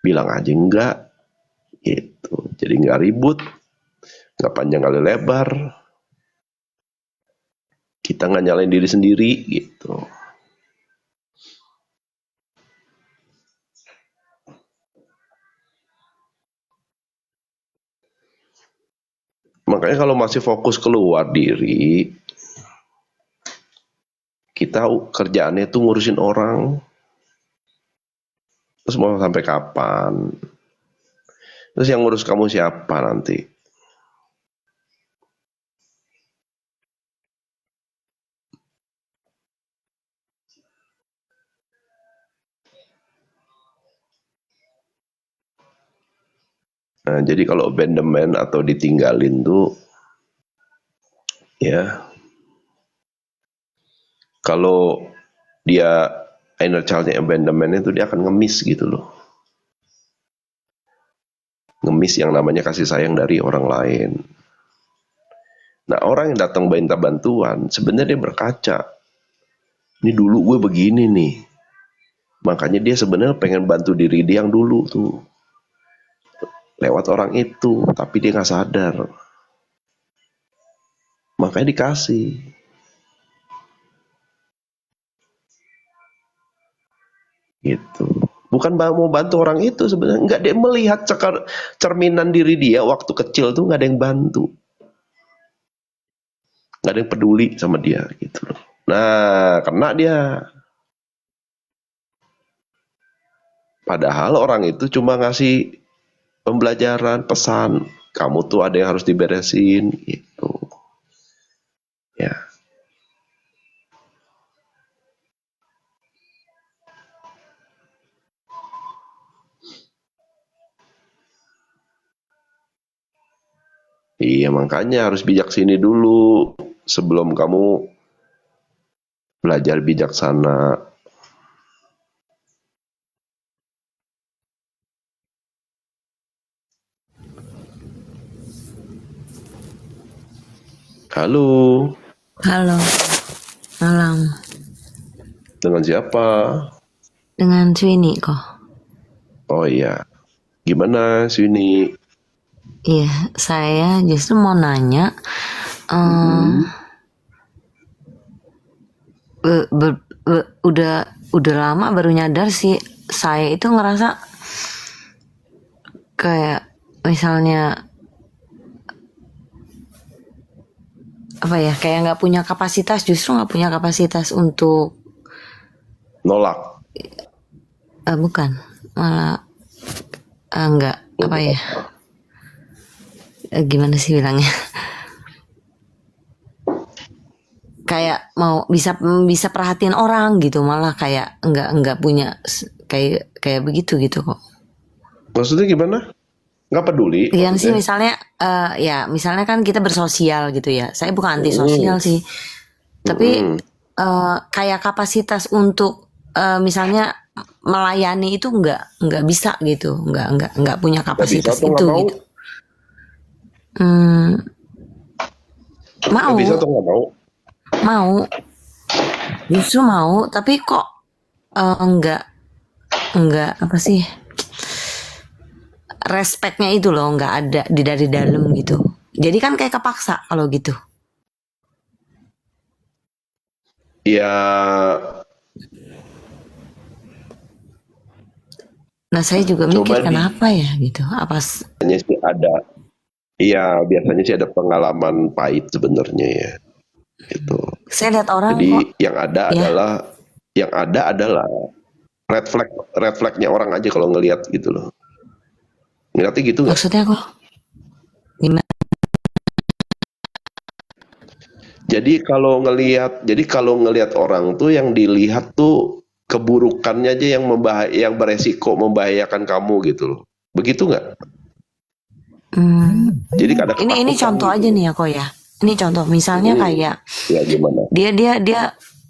Bilang aja enggak gitu. Jadi nggak ribut, nggak panjang kali lebar. Kita nggak nyalain diri sendiri gitu. Makanya kalau masih fokus keluar diri, kita kerjaannya tuh ngurusin orang. Terus mau sampai kapan? Terus yang ngurus kamu siapa nanti? Nah, jadi kalau abandonment atau ditinggalin tuh, ya, kalau dia inner childnya abandonment itu dia akan ngemis gitu loh. Ngemis yang namanya kasih sayang dari orang lain. Nah, orang yang datang minta bantuan, sebenarnya dia berkaca. Ini dulu gue begini nih. Makanya dia sebenarnya pengen bantu diri dia yang dulu tuh. Lewat orang itu, tapi dia nggak sadar. Makanya dikasih. Gitu. Bukan mau bantu orang itu sebenarnya. Nggak, dia melihat cerminan diri dia waktu kecil tuh nggak ada yang bantu. Nggak ada yang peduli sama dia gitu loh. Nah, kena dia. Padahal orang itu cuma ngasih pembelajaran, pesan. Kamu tuh ada yang harus diberesin gitu. Ya. Iya, makanya harus bijak sini dulu sebelum kamu belajar bijaksana. Halo, Halo, malam. dengan siapa? Dengan Swini kok. Oh iya, gimana Swini? Iya, saya justru mau nanya, udah lama baru nyadar sih, saya itu ngerasa kayak misalnya apa ya, kayak nggak punya kapasitas, justru nggak punya kapasitas untuk Nolak. bukan, malah nggak apa ya, gimana sih bilangnya, kayak mau bisa perhatiin orang gitu, malah kayak nggak punya kayak begitu gitu kok. Maksudnya gimana? Nggak peduli? Iya sih, Maksudnya? misalnya ya misalnya kan kita bersosial gitu ya, saya bukan anti sosial sih, tapi kayak kapasitas untuk misalnya melayani itu nggak bisa gitu, nggak punya Nggak bisa kapasitas atau nggak itu mau? gitu. Hmm, Nggak mau bisa atau nggak mau? mau justru mau, tapi kok nggak apa sih, respectnya itu loh nggak ada dari dalam gitu, jadi kan kayak kepaksa kalau gitu. Ya, Nah, saya juga coba mikir kenapa ya gitu. biasanya sih ada, iya biasanya sih ada pengalaman pahit sebenarnya ya, gitu. Saya lihat orang kok Jadi ya, yang ada adalah red flagnya orang aja kalau ngelihat gitu loh. Ngeliatnya gitu nggak? maksudnya kok gimana? Jadi kalau ngelihat orang tuh yang dilihat tuh keburukannya aja yang beresiko membahayakan kamu gitu loh. Begitu nggak? Hmm, Jadi ada ini ketakutan contoh gitu aja loh. nih ya kok ya. Ini contoh misalnya Hmm, kayak ya gimana? dia dia dia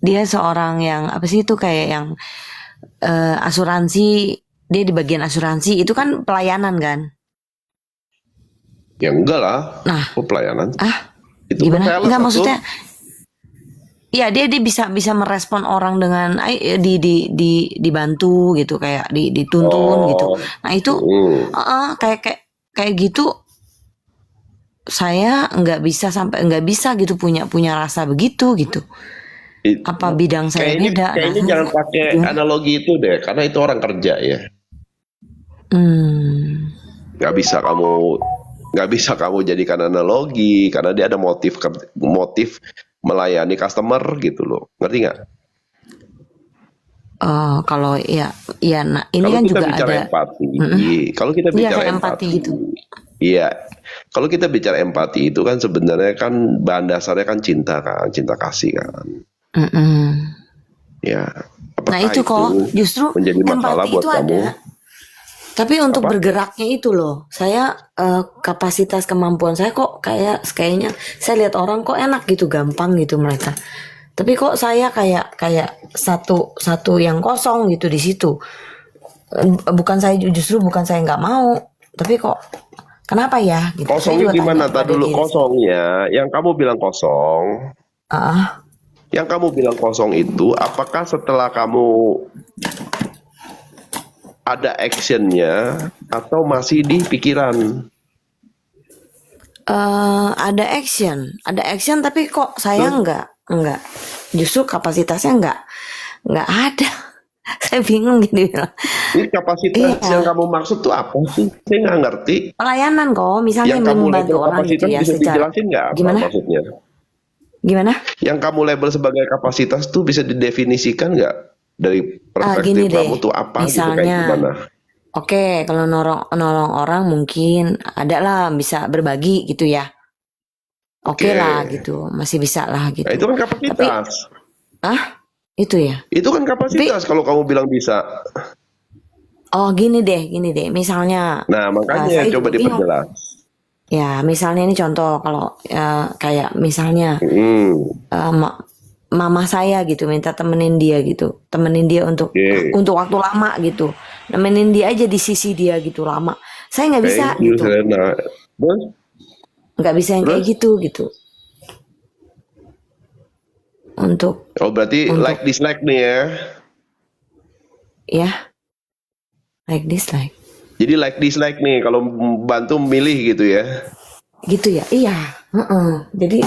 dia seorang yang apa sih itu kayak yang asuransi, dia di bagian asuransi itu kan pelayanan kan. Ya enggak lah. Nah, Oh, pelayanan. Itu kan gimana? sales Enggak maksudnya tuh. ya dia bisa bisa merespon orang dengan dibantu gitu kayak dituntun gitu. Oh, Nah, itu hmm. kayak kayak kayak gitu saya nggak bisa gitu punya punya rasa begitu gitu. It- Apa bidang saya beda? Nah, kayaknya jangan pakai gimana? analogi itu deh, karena itu orang kerja ya. Hmm. Nggak bisa kamu nggak bisa kamu jadikan analogi karena dia ada motif melayani customer gitu loh. Ngerti nggak? Kalau ya nah ini Kalau kan kita juga bicara ada. empati, Mm-mm. kalau kita Iya bicara kayak empati empati, gitu. iya. Kalau kita bicara empati itu kan sebenarnya kan bahan dasarnya kan cinta kasih kan. Mm-mm. Ya, Nah apakah itu kok itu justru menjadi masalah empati buat itu kamu? ada. Tapi untuk Apa? bergeraknya itu loh, saya kapasitas kemampuan saya kok kayaknya saya lihat orang kok enak gitu, gampang gitu mereka. Tapi kok saya kayak kayak satu satu yang kosong gitu di situ. Bukan saya nggak mau, tapi kok kenapa ya gitu. Saya Kosongnya juga tanya gimana? Tak pada dulu diri saya. kosongnya. Yang kamu bilang kosong, Ah, yang kamu bilang kosong itu, apakah setelah kamu ada actionnya atau masih di pikiran? ada action tapi kok saya Terus, nggak. Justru kapasitasnya nggak ada. Saya bingung gitu bilang. ini kapasitas yang Iya, kamu maksud tuh apa sih? Saya nggak ngerti. pelayanan kok, misalnya Yang kamu label membantu orang gitu kapasitas ya bisa secara dijelasin nggak apa gimana? maksudnya? Gimana? Yang kamu label sebagai kapasitas tuh bisa didefinisikan nggak? Dari Gini perspektif deh, kamu tuh apa gitu, kayak misalnya, gimana? oke, kalau nolong nolong orang mungkin ada lah bisa berbagi gitu ya. Oke Oke. lah gitu, masih bisa lah Nah, itu gitu. kan Tapi, kapasitas. ah, itu ya. Itu kan Tapi, kapasitas kalau kamu bilang bisa. oh gini deh, misalnya Nah, makanya saya coba juga bingung. diperjelas. Ya, misalnya ini contoh kalau kayak misalnya Hmm, ma- mama saya gitu minta temenin dia gitu, temenin dia oke. untuk waktu lama gitu, nemenin dia aja di sisi dia gitu lama. Saya nggak bisa Thank you, gitu, Selena. Terus, nggak bisa yang kayak terus? gitu untuk Oh, berarti like untuk dislike nih ya. ya like this like Jadi like dislike nih kalau bantu memilih gitu ya. gitu ya. Iya, heeh. Jadi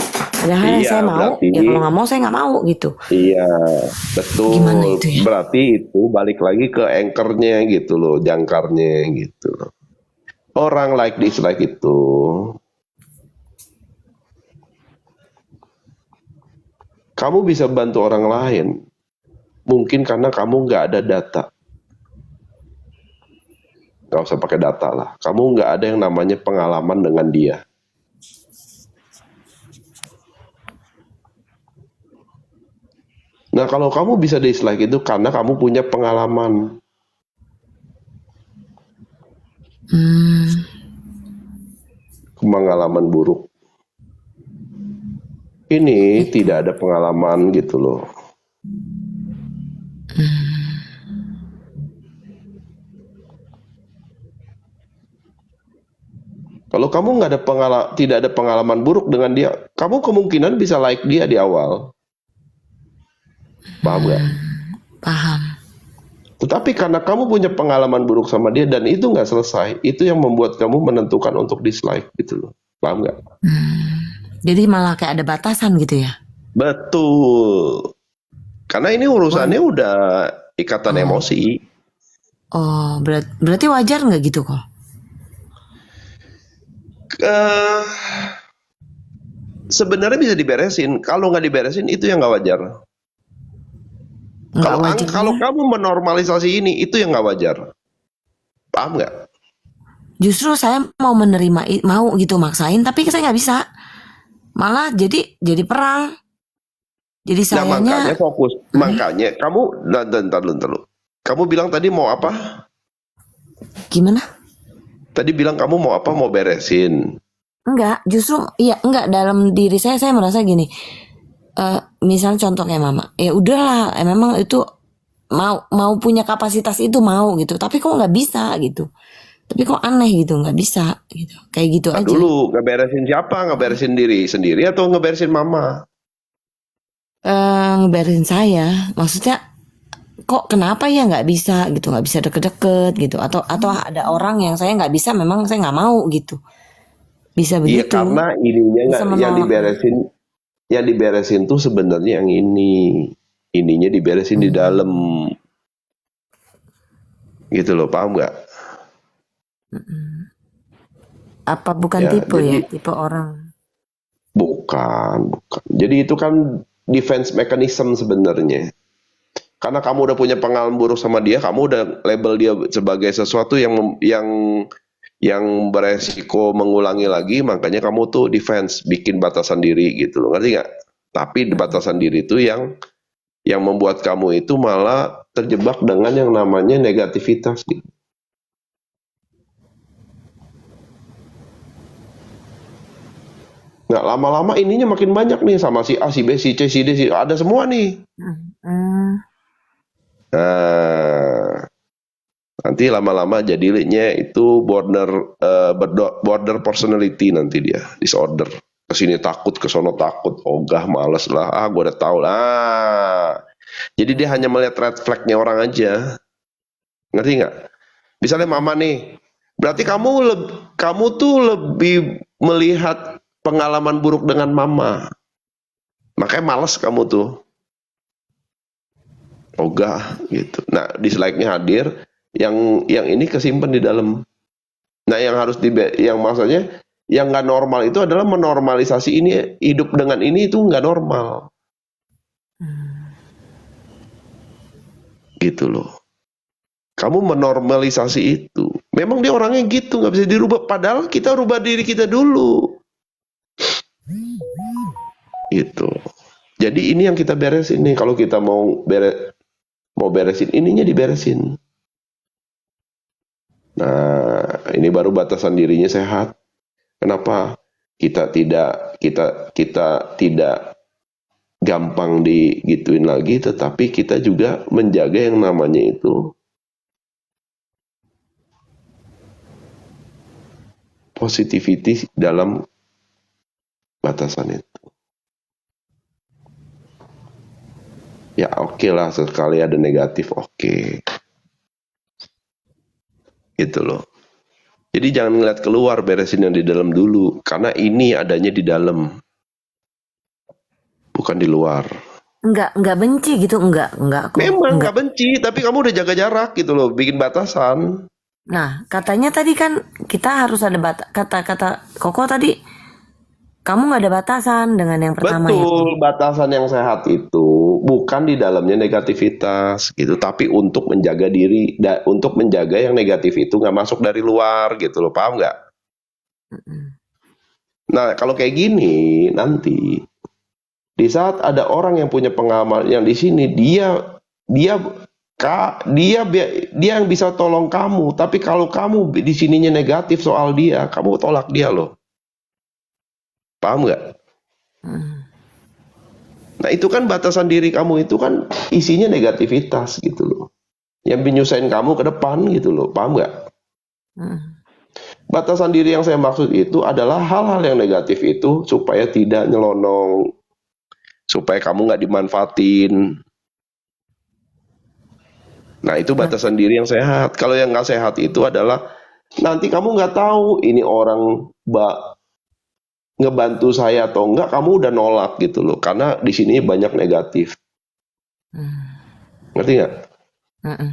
ada hal yang Iya, saya mau, berarti ya kalau nggak mau saya nggak mau gitu. iya, Gimana betul. itu ya? Berarti itu balik lagi ke anchornya gitu loh, jangkarnya gitu loh. Orang like dislike itu kamu bisa bantu orang lain. Mungkin karena kamu nggak ada data. Nggak usah pakai data lah. Kamu nggak ada yang namanya pengalaman dengan dia. Nah, kalau kamu bisa dislike itu karena kamu punya pengalaman. Hmm, Pengalaman buruk. Ini gitu. tidak ada pengalaman gitu loh. Kalau kamu nggak ada tidak ada pengalaman buruk dengan dia, kamu kemungkinan bisa like dia di awal. Paham nggak? Paham. Tetapi karena kamu punya pengalaman buruk sama dia dan itu nggak selesai, itu yang membuat kamu menentukan untuk dislike gitu loh. Paham nggak? Jadi malah kayak ada batasan gitu ya. Betul. Karena ini Wah, urusannya udah ikatan oh, emosi. berarti wajar nggak gitu kok? Eh, Sebenarnya bisa diberesin. Kalau nggak diberesin itu yang nggak wajar. Nggak Kalau wajarnya? kamu menormalisasi ini, itu yang nggak wajar. Paham nggak? Justru saya mau menerima, mau gitu maksain, tapi saya nggak bisa. Malah jadi perang. Jadi Nah, makanya sayanya, fokus. Makanya kamu, ntar dulu. Kamu bilang tadi mau apa? gimana? Tadi bilang kamu mau apa? Mau beresin. Enggak, justru iya enggak, dalam diri saya merasa gini. Misal contoh kayak mama, ya udahlah, memang itu mau mau punya kapasitas itu mau gitu, tapi kok nggak bisa gitu, tapi kok aneh gitu nggak bisa gitu, kayak gitu Nah, aja. dulu ngeberesin siapa? Ngeberesin diri sendiri atau ngeberesin mama? Ngeberesin saya, maksudnya kok kenapa ya nggak bisa gitu, nggak bisa deket-deket gitu, atau ada orang yang saya nggak bisa, memang saya nggak mau gitu, bisa Iya, begitu, karena ininya bisa nggak yang menolak. diberesin. Yang diberesin tuh sebenarnya yang ini. Ininya diberesin di dalam. Hmm. Gitu loh, paham nggak? Apa bukan Ya, tipe ya, jadi tipe orang? bukan. Jadi itu kan defense mechanism sebenarnya. Karena kamu udah punya pengalaman buruk sama dia, kamu udah label dia sebagai sesuatu yang beresiko mengulangi lagi, makanya kamu tuh defense, bikin batasan diri gitu loh, ngerti nggak? Tapi di batasan diri itu yang membuat kamu itu malah terjebak dengan yang namanya negativitas gitu. Nggak lama-lama ininya makin banyak nih sama si A, si B, si C, si D, si ada semua nih. Hmm. Nah, nanti lama-lama jadinya itu border personality nanti dia disorder. Kesini takut, kesono takut, ogah, males lah. Ah, gue udah tahu lah. Jadi dia hanya melihat red flagnya orang aja. Ngerti nggak? Misalnya mama nih, berarti kamu tuh lebih melihat pengalaman buruk dengan mama. Makanya males kamu tuh, ogah gitu. Nah, dislike-nya hadir, yang ini kesimpan di dalam. Nah, yang maksudnya yang nggak normal itu adalah menormalisasi ini, hidup dengan ini itu nggak normal, gitu loh. Kamu menormalisasi itu. Memang dia orangnya gitu, nggak bisa dirubah. Padahal kita rubah diri kita dulu, gitu. Jadi ini yang kita beresin nih. Kalau kita mau beresin ininya diberesin. Nah, ini baru batasan dirinya sehat. Kenapa? Kita tidak gampang digituin lagi, tetapi kita juga menjaga yang namanya itu positivity dalam batasan itu. Ya oke lah, sekali ada negatif oke. Gitu loh. Jadi jangan ngeliat keluar, beresin yang di dalam dulu. Karena ini adanya di dalam, bukan di luar. Enggak benci gitu, enggak kok, Memang enggak. nggak benci, tapi kamu udah jaga jarak gitu loh, bikin batasan. Nah, katanya tadi kan kita harus ada kata-kata Koko tadi, kamu nggak ada batasan dengan yang pertama yang Betul, batasan yang sehat itu bukan di dalamnya negativitas gitu, tapi untuk menjaga diri, untuk menjaga yang negatif itu nggak masuk dari luar gitu loh, paham nggak? Nah, kalau kayak gini nanti di saat ada orang yang punya pengalaman yang di sini, dia dia yang bisa tolong kamu, tapi kalau kamu di sininya negatif soal dia, kamu tolak dia loh, paham nggak? Nah, itu kan batasan diri kamu itu kan isinya negativitas gitu loh. Yang menyusahin kamu ke depan gitu loh, paham nggak? Batasan diri yang saya maksud itu adalah hal-hal yang negatif itu supaya tidak nyelonong, supaya kamu nggak dimanfaatin. Nah, itu nah, batasan diri yang sehat. Kalau yang nggak sehat itu adalah nanti kamu nggak tahu ini orang ngebantu saya atau enggak, kamu udah nolak gitu loh. Karena di sini banyak negatif. Ngerti nggak? Mm-mm.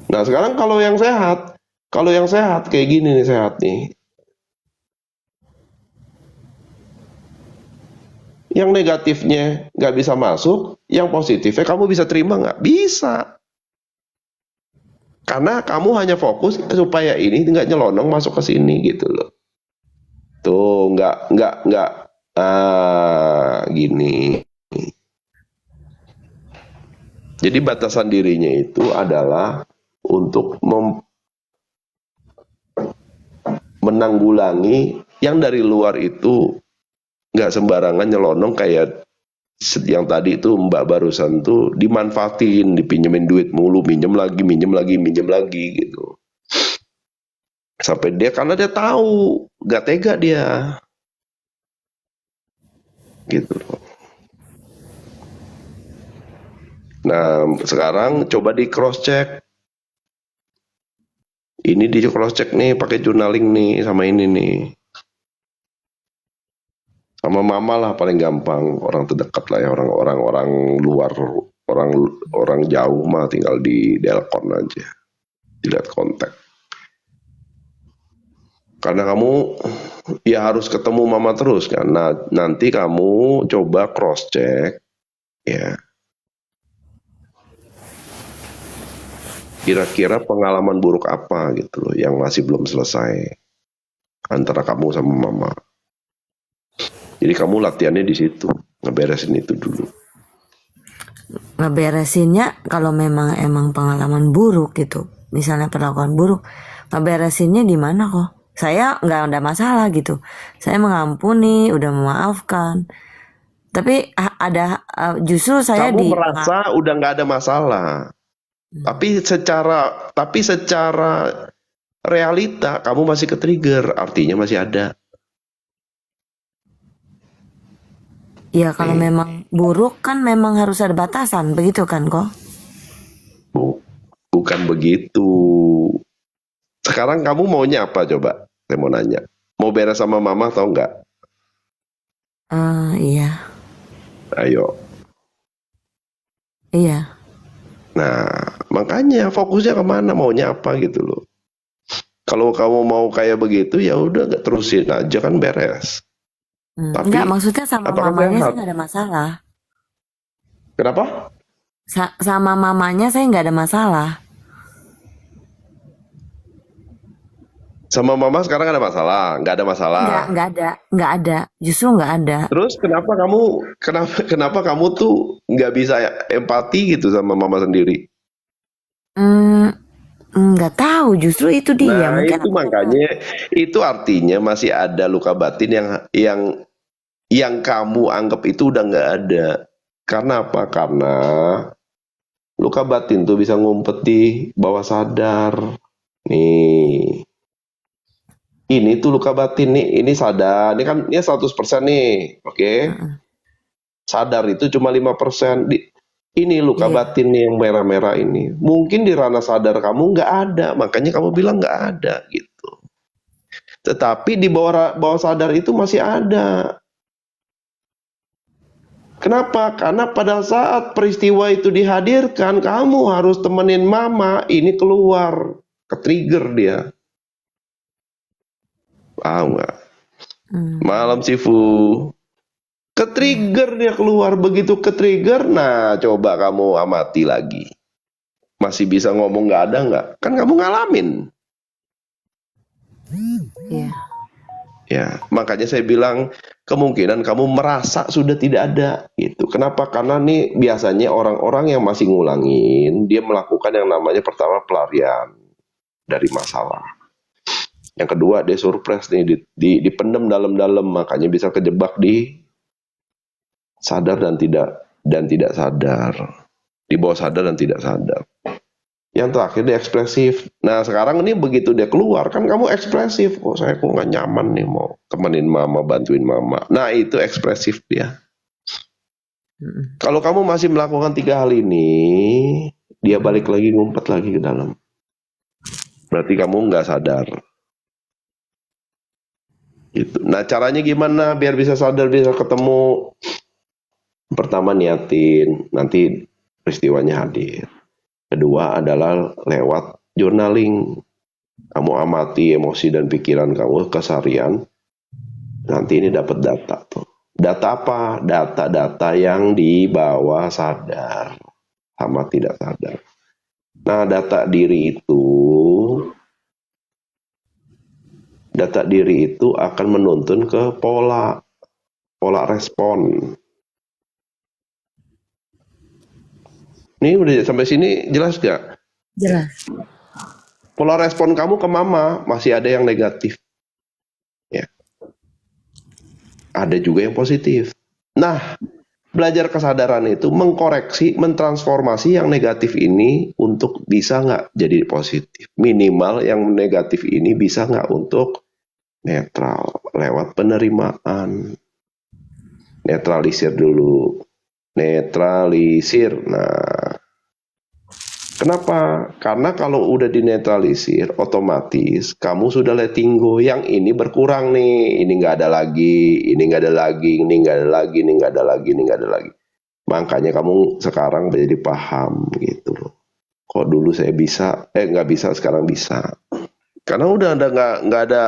Nah sekarang kalau yang sehat kayak gini nih, sehat nih. Yang negatifnya nggak bisa masuk, yang positifnya kamu bisa terima nggak? Bisa. Karena kamu hanya fokus supaya ini nggak nyelonong masuk ke sini gitu loh. Tuh, nggak, gini. Jadi batasan dirinya itu adalah untuk menanggulangi yang dari luar itu nggak sembarangan nyelonong kayak yang tadi itu Mbak barusan tuh dimanfaatin, dipinjemin duit mulu, minjem lagi gitu. Sampai dia karena dia tahu, gak tega dia gitu. Nah, sekarang coba di cross check. Ini di cross check nih pakai journaling nih sama ini nih. Sama mama lah paling gampang, orang terdekat lah ya, orang luar, orang jauh mah tinggal di Delcon aja. Dilihat kontak. Karena kamu ya harus ketemu mama terus kan. Nah, nanti kamu coba cross check ya. Kira-kira pengalaman buruk apa gitu loh yang masih belum selesai antara kamu sama mama. Jadi kamu latihannya di situ, ngeberesin itu dulu. Ngeberesinnya kalau memang emang pengalaman buruk gitu, misalnya perlakuan buruk, ngeberesinnya di mana kok? Saya nggak ada masalah gitu, saya mengampuni, udah memaafkan, tapi justru saya Kamu merasa udah nggak ada masalah, tapi secara realita kamu masih ke-trigger, artinya masih ada. ya kalau memang buruk kan memang harus ada batasan, begitu kan kok? Bukan begitu. Sekarang kamu maunya apa coba? Saya mau nanya. Mau beres sama mama atau enggak? Iya, Ayo. iya. Nah, makanya fokusnya kemana? Maunya apa gitu loh. Kalau kamu mau kayak begitu ya udah nggak terusin aja kan beres. Tapi Enggak, maksudnya sama apakah mamanya sehat? sih nggak ada masalah. Kenapa? Sama mamanya saya nggak ada masalah. Sama mama sekarang ada masalah? Nggak ada masalah. Nggak ada. Justru nggak ada. Terus kenapa kamu tuh nggak bisa empati gitu sama mama sendiri? Nggak tahu, justru itu dia. Nah, Mungkin itu aku makanya itu artinya masih ada luka batin yang kamu anggap itu udah nggak ada. Karena apa? Karena luka batin tuh bisa ngumpet di bawah sadar. Nih. Ini tuh luka batin nih, ini sadar. Ini kan ini 100% nih. Oke. Sadar itu cuma 5%. Ini luka Iya. batin nih yang merah-merah ini. Mungkin di ranah sadar kamu nggak ada, makanya kamu bilang nggak ada gitu. Tetapi di bawah sadar itu masih ada. Kenapa? Karena pada saat peristiwa itu dihadirkan, kamu harus temenin mama, ini keluar, ke-trigger dia. Paham nggak? Malam Sifu. Ke-trigger dia keluar, begitu ke-trigger, nah coba kamu amati lagi. Masih bisa ngomong nggak ada nggak? Kan kamu ngalamin. Iya. Ya, makanya saya bilang kemungkinan kamu merasa sudah tidak ada gitu. Kenapa? Karena nih biasanya orang-orang yang masih ngulangin, dia melakukan yang namanya pertama pelarian dari masalah. Yang kedua dia surprise nih, dipendam dalam-dalam, makanya bisa kejebak di sadar dan tidak sadar. Di bawah sadar dan tidak sadar. Yang terakhir dia ekspresif. Nah sekarang ini begitu dia keluar kan kamu ekspresif. Oh saya kok nggak nyaman nih mau temenin mama, bantuin mama. Nah itu ekspresif dia. Kalau kamu masih melakukan 3 hal ini, dia balik lagi ngumpet lagi ke dalam. Berarti kamu nggak sadar. Gitu. Nah caranya gimana biar bisa sadar, bisa ketemu? Pertama niatin, nanti peristiwanya hadir. Kedua adalah lewat journaling. Kamu amati emosi dan pikiran kamu keseharian. Nanti ini dapat data tuh. Data apa? Data-data yang di bawah sadar sama tidak sadar. Nah, data diri itu akan menuntun ke pola respon. Ini udah sampai sini jelas gak? Jelas. Pola respon kamu ke mama masih ada yang negatif. Ya. Ada juga yang positif. Nah, belajar kesadaran itu mengkoreksi, mentransformasi yang negatif ini untuk bisa nggak jadi positif. Minimal yang negatif ini bisa nggak untuk netral lewat penerimaan. Netralisir dulu. Netralisir. Nah, kenapa? Karena kalau udah dinetralisir, otomatis kamu sudah letting go. Yang ini berkurang nih. Ini nggak ada lagi. Ini nggak ada lagi. Ini nggak ada lagi. Ini nggak ada lagi. Ini nggak ada lagi. Makanya kamu sekarang menjadi paham gitu loh. Kok dulu saya bisa, nggak bisa, sekarang bisa. Karena udah ada nggak ada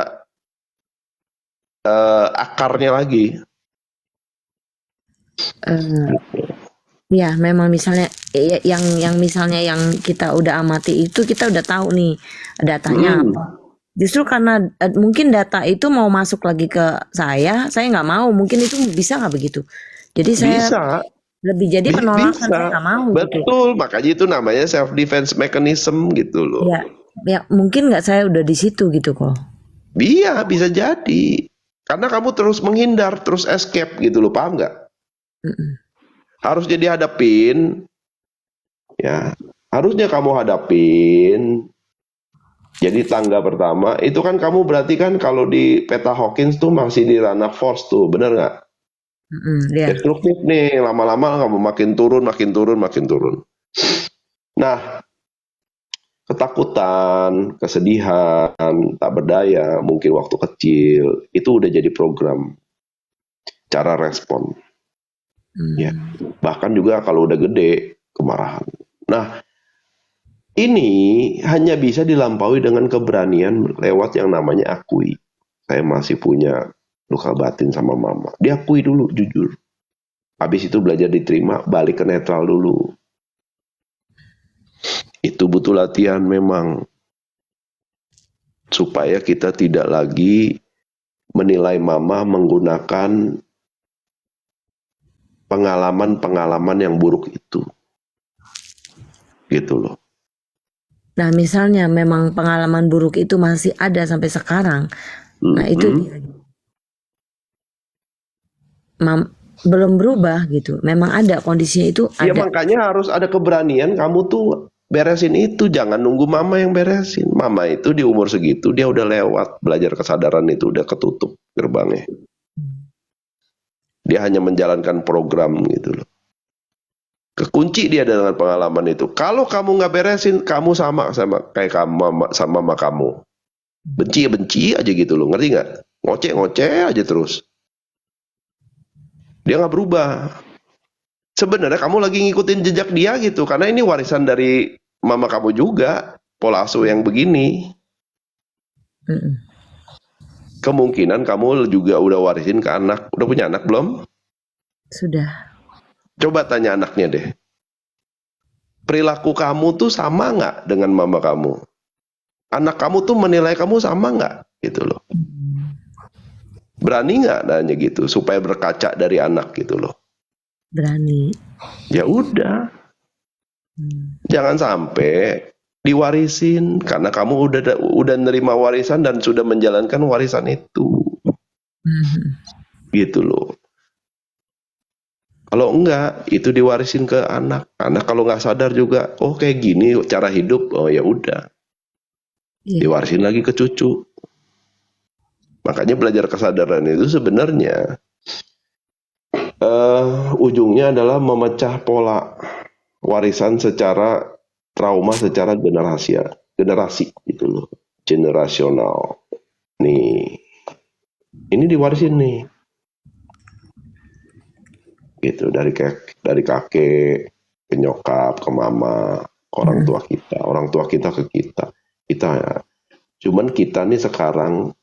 akarnya lagi. Ya, memang misalnya yang misalnya yang kita udah amati itu kita udah tahu nih datanya apa. Justru karena mungkin data itu mau masuk lagi ke saya nggak mau. Mungkin itu bisa nggak begitu? Jadi saya Bisa. lebih jadi penolakan, Bisa. saya nggak mau gitu. Betul, makanya itu namanya self defense mechanism gitu loh. Ya mungkin nggak saya udah di situ gitu kok. Iya, bisa jadi. Karena kamu terus menghindar, terus escape gitu loh, paham nggak? Harusnya dihadapin, ya. Harusnya kamu hadapin. Jadi tangga pertama, itu kan kamu berarti kan kalau di peta Hawkins tuh masih di ranah force tuh, bener nggak? Ya. Destruktif nih, lama-lama kamu makin turun. Nah, ketakutan, kesedihan, tak berdaya, mungkin waktu kecil, itu udah jadi program cara respon. Ya, bahkan juga kalau udah gede, kemarahan. Nah, ini hanya bisa dilampaui dengan keberanian lewat yang namanya akui. Saya masih punya luka batin sama mama. Diakui dulu, jujur. Habis itu belajar diterima, balik ke netral dulu. Itu butuh latihan memang. Supaya kita tidak lagi menilai mama menggunakan pengalaman-pengalaman yang buruk itu. Gitu loh. Nah, misalnya memang pengalaman buruk itu masih ada sampai sekarang. Nah, itu dia. Belum berubah gitu. Memang ada kondisinya itu ada. Ya makanya harus ada keberanian kamu tuh beresin itu, jangan nunggu mama yang beresin. Mama itu di umur segitu dia udah lewat, belajar kesadaran itu udah ketutup gerbangnya. Dia hanya menjalankan program gitu loh. Kekunci dia dengan pengalaman itu. Kalau kamu nggak beresin, kamu sama kayak kamu sama mama kamu. Benci aja gitu loh, ngerti nggak? Ngoceh aja terus. Dia nggak berubah. Sebenarnya kamu lagi ngikutin jejak dia gitu, karena ini warisan dari mama kamu juga, pola asuh yang begini. Kemungkinan kamu juga udah warisin ke anak. Udah punya anak belum? Sudah. Coba tanya anaknya deh. Perilaku kamu tuh sama nggak dengan mama kamu? Anak kamu tuh menilai kamu sama nggak? Gitu loh. Berani nggak nanya gitu supaya berkaca dari anak gitu loh? Berani. Ya udah. Jangan sampai diwarisin karena kamu udah nerima warisan dan sudah menjalankan warisan itu. Gitu loh. Kalau enggak, itu diwarisin ke anak. Anak kalau nggak sadar juga, oh kayak gini cara hidup, oh ya udah. Diwarisin lagi ke cucu. Makanya belajar kesadaran itu sebenarnya ujungnya adalah memecah pola warisan secara trauma secara generasi gitu loh, generasional. Nih, ini diwarisin nih, gitu. dari kakek ke nyokap ke mama ke orang tua kita ke kita ya. Cuman kita nih sekarang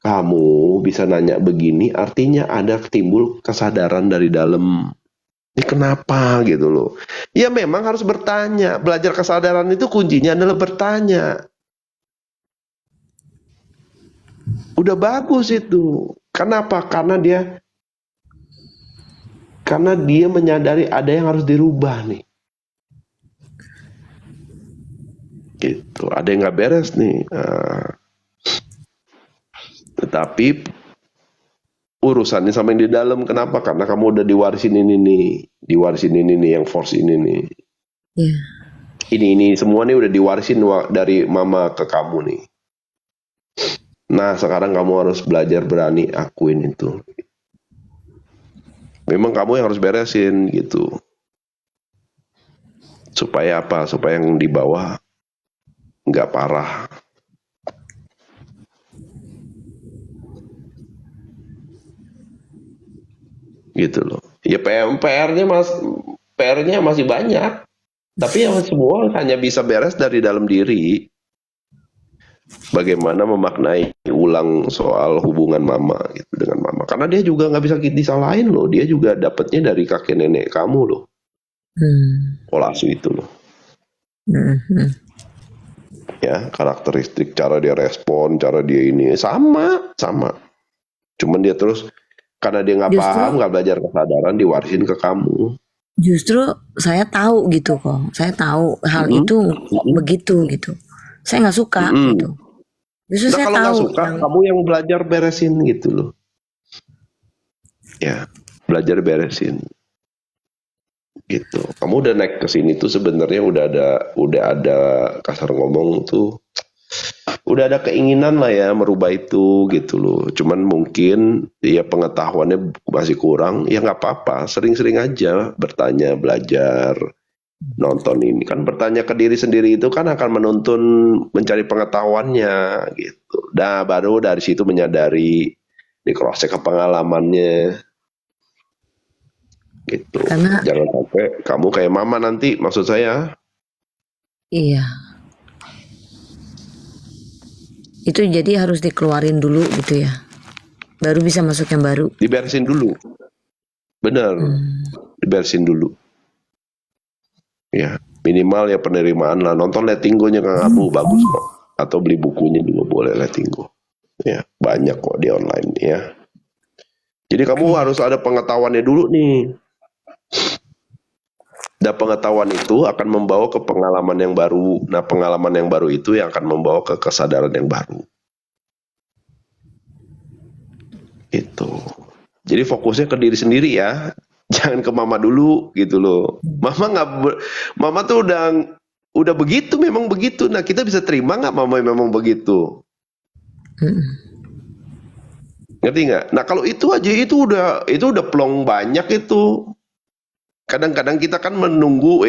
kamu bisa nanya begini artinya ada timbul kesadaran dari dalam. Ini kenapa gitu loh. Ya memang harus bertanya. Belajar kesadaran itu kuncinya adalah bertanya. Udah bagus itu. Kenapa? Karena dia menyadari ada yang harus dirubah nih. Gitu. Ada yang nggak beres nih. Tetapi urusannya sama yang di dalam. Kenapa? Karena kamu udah diwarisin ini nih, yang force ini nih. Iya. Ini semua nih udah diwarisin dari mama ke kamu nih. Nah, sekarang kamu harus belajar berani akuin itu. Memang kamu yang harus beresin gitu. Supaya apa? Supaya yang di bawah nggak parah. Gitu loh. Ya PR-nya masih banyak. Tapi yang semua hanya bisa beres dari dalam diri. Bagaimana memaknai ulang soal hubungan mama gitu dengan mama. Karena dia juga nggak bisa disalahin loh. Dia juga dapatnya dari kakek nenek kamu loh. Pola asuh itu loh. Ya, karakteristik, cara dia respon, cara dia ini sama. Cuman dia terus karena dia nggak paham, nggak belajar kesadaran, diwarisin ke kamu. Justru saya tahu gitu kok. Saya tahu hal itu begitu gitu. Saya nggak suka gitu. Justru Nah, saya kalau nggak tahu suka, kamu yang belajar beresin gitu loh. Ya, belajar beresin. Gitu. Kamu udah naik ke sini tuh sebenarnya udah ada kasar ngomong tuh. Udah ada keinginan lah ya merubah itu gitu loh. Cuman mungkin ya pengetahuannya masih kurang. Ya nggak apa-apa. Sering-sering aja bertanya, belajar, nonton ini. Kan bertanya ke diri sendiri itu kan akan menuntun mencari pengetahuannya gitu. Nah baru dari situ menyadari di cross check ke pengalamannya. Gitu. Karena Jangan sampai kamu kayak mama nanti maksud saya. iya. Itu jadi harus dikeluarin dulu gitu ya. Baru bisa masuk yang baru. Diberesin dulu. Bener. Diberesin dulu. Ya, minimal ya penerimaan lah. Nonton Letting Go-nya Kang Abu bagus kok. Atau beli bukunya juga boleh Letting Go. Ya, banyak kok di online ya. Jadi kamu harus ada pengetahuannya dulu nih. Dan pengetahuan itu akan membawa ke pengalaman yang baru. Nah, pengalaman yang baru itu yang akan membawa ke kesadaran yang baru. Itu. Jadi fokusnya ke diri sendiri ya. Jangan ke mama dulu gitu loh. Mama tuh udah begitu, memang begitu. Nah, kita bisa terima nggak mama memang begitu? Ngerti nggak? Nah, kalau itu aja itu udah plong banyak itu. Kadang-kadang kita kan menunggu,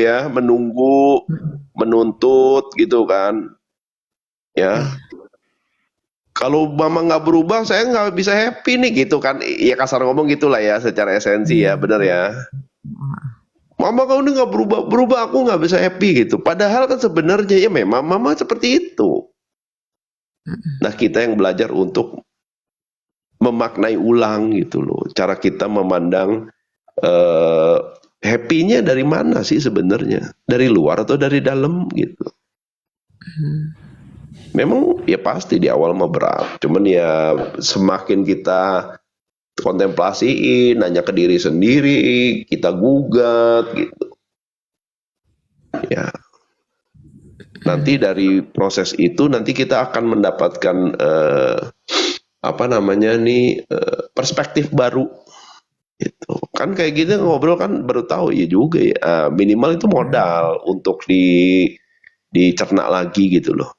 menuntut gitu kan. Ya. Kalau mama nggak berubah, saya nggak bisa happy nih gitu kan. Ya kasar ngomong gitulah ya, secara esensi ya, benar ya. Mama kau ini nggak berubah, aku nggak bisa happy gitu. Padahal kan sebenarnya ya memang mama seperti itu. Nah kita yang belajar untuk memaknai ulang gitu loh. Cara kita memandang happy-nya dari mana sih sebenarnya? Dari luar atau dari dalam gitu? Memang ya pasti di awal mah berat. Cuman ya semakin kita kontemplasiin, nanya ke diri sendiri, kita gugat gitu. Ya. Nanti dari proses itu nanti kita akan mendapatkan perspektif baru. Itu kan kayak gitu ngobrol kan baru tahu ya juga ya minimal itu modal untuk dicerna lagi gitu loh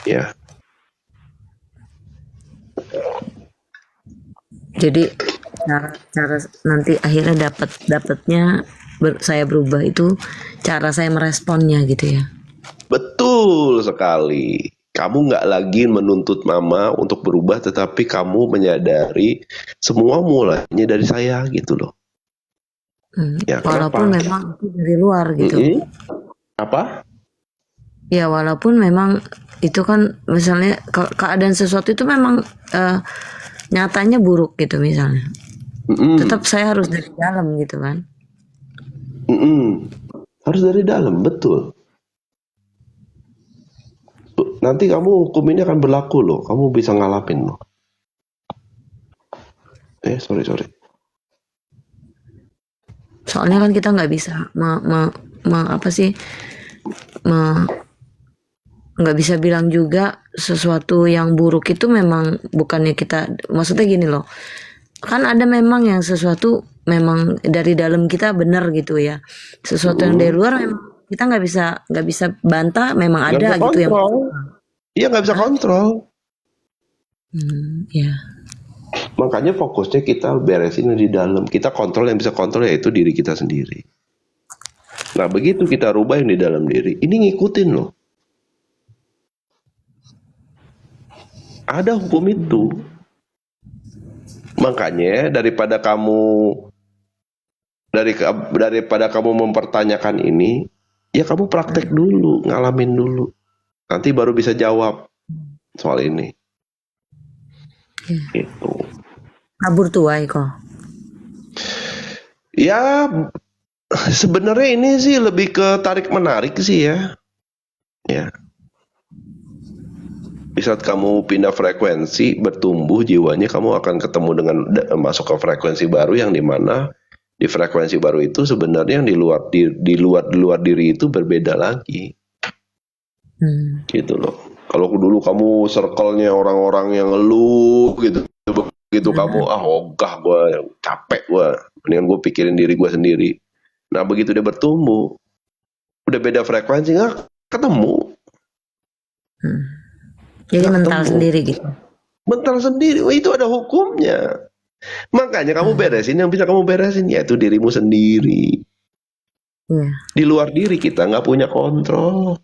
ya. Jadi cara nanti akhirnya dapatnya saya berubah itu cara saya meresponnya gitu ya. Betul sekali. Kamu nggak lagi menuntut mama untuk berubah, tetapi kamu menyadari semua mulainya dari saya gitu loh. Ya Walaupun kenapa? memang itu dari luar gitu. Mm-mm. Apa? Ya walaupun memang itu kan misalnya keadaan sesuatu itu memang nyatanya buruk gitu misalnya. Tetap Mm-mm. saya harus dari dalam gitu kan. Mm-mm. Harus dari dalam, betul. Nanti kamu hukum ini akan berlaku loh. Kamu bisa ngalapin loh. Sorry. Soalnya kan kita nggak bisa apa sih nggak bisa bilang juga sesuatu yang buruk itu memang bukannya kita, maksudnya gini loh, kan ada memang yang sesuatu memang dari dalam kita benar gitu ya, sesuatu yang dari Mm-mm. luar memang kita nggak bisa bantah, memang Nggak ada bisa gitu yang kontrol. Iya nggak bisa ah kontrol. ya. Makanya fokusnya kita beresin yang di dalam. Kita kontrol, yang bisa kontrol yaitu diri kita sendiri. Nah begitu kita rubah yang di dalam diri, ini ngikutin loh. Ada hukum itu. Makanya daripada kamu mempertanyakan ini, ya kamu praktek dulu, ngalamin dulu. Nanti baru bisa jawab soal ini. Gitu. Kabur tuai kok. Ya sebenarnya ini sih lebih ke tarik menarik sih ya. Ya. Di saat kamu pindah frekuensi, bertumbuh jiwanya, kamu akan ketemu dengan masuk ke frekuensi baru yang dimana di frekuensi baru itu sebenarnya yang di luar diri itu berbeda lagi. Gitu loh. Kalau dulu kamu circle-nya orang-orang yang ngeluh gitu, begitu kamu ogah gue, capek gue, mendingan gue pikirin diri gue sendiri. Nah begitu dia bertumbuh, udah beda frekuensi, nggak ketemu, Jadi nggak mental ketemu. sendiri gitu. Mental sendiri, wah, itu ada hukumnya. Makanya kamu beresin yang bisa kamu beresin, yaitu dirimu sendiri. Iya. Di luar diri kita nggak punya kontrol.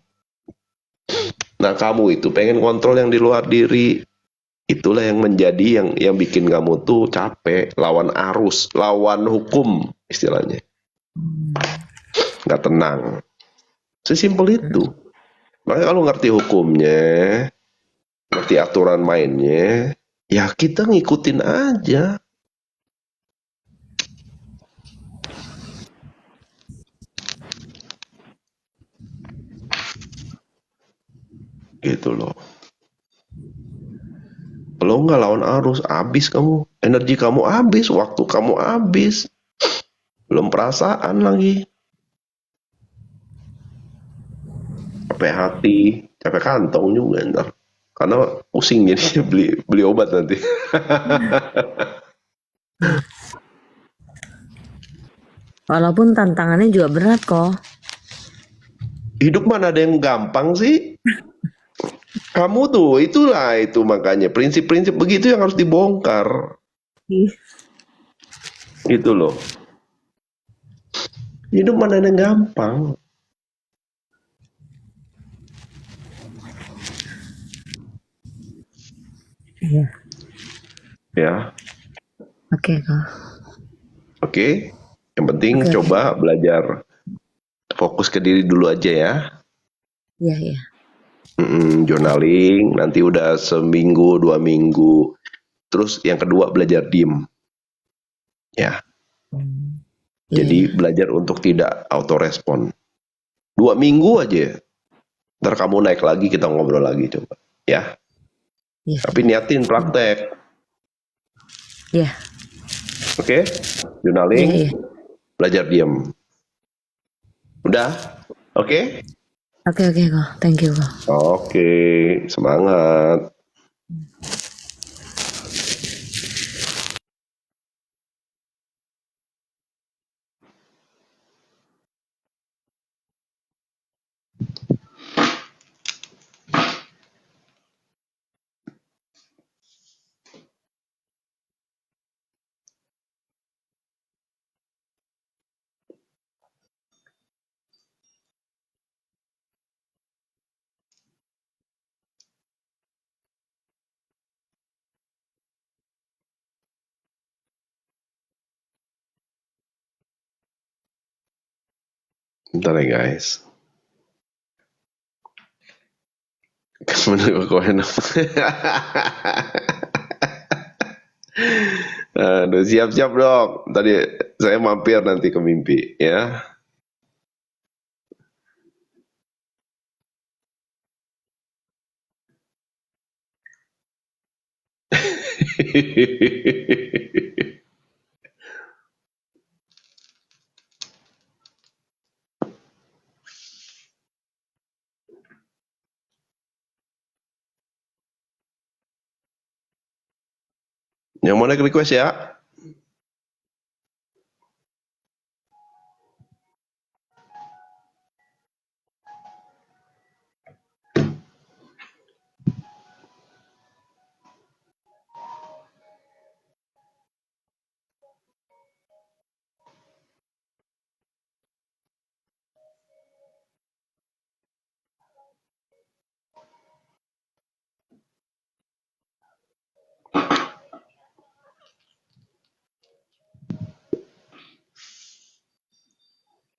Nah kamu itu pengen kontrol yang di luar diri. Itulah yang menjadi yang bikin kamu tuh capek, lawan arus, lawan hukum istilahnya. Nggak tenang. Sesimpel itu. Makanya kalau ngerti hukumnya, ngerti aturan mainnya, ya kita ngikutin aja. Gitu loh. Kalau nggak lawan arus, habis kamu. Energi kamu habis, waktu kamu habis. Belum perasaan lagi. Capek hati, capek kantong juga ntar. Karena pusing jadi beli obat nanti. Walaupun tantangannya juga berat kok. Hidup mana ada yang gampang sih? Kamu tuh, itulah itu makanya. Prinsip-prinsip begitu yang harus dibongkar. Gitu loh. Hidup mana ada yang gampang. Iya. Ya, Oke kok. oke. Yang penting Oke. coba belajar fokus ke diri dulu aja ya. Iya. Journaling, nanti udah seminggu, 2 minggu. Terus yang kedua belajar diem. Ya, jadi Iya. belajar untuk tidak autorespon. 2 minggu aja. Ntar kamu naik lagi, kita ngobrol lagi coba. Ya, Iya. tapi niatin praktek. Iya. Oke? Iya. Journaling, belajar diem. Udah? Oke? Oke kok. Thank you kok. Oke, semangat. Bentar ya guys. Menurut kau enak. Aduh, siap-siap dong. Tadi saya mampir nanti ke mimpi ya. Yang mau naik request ya?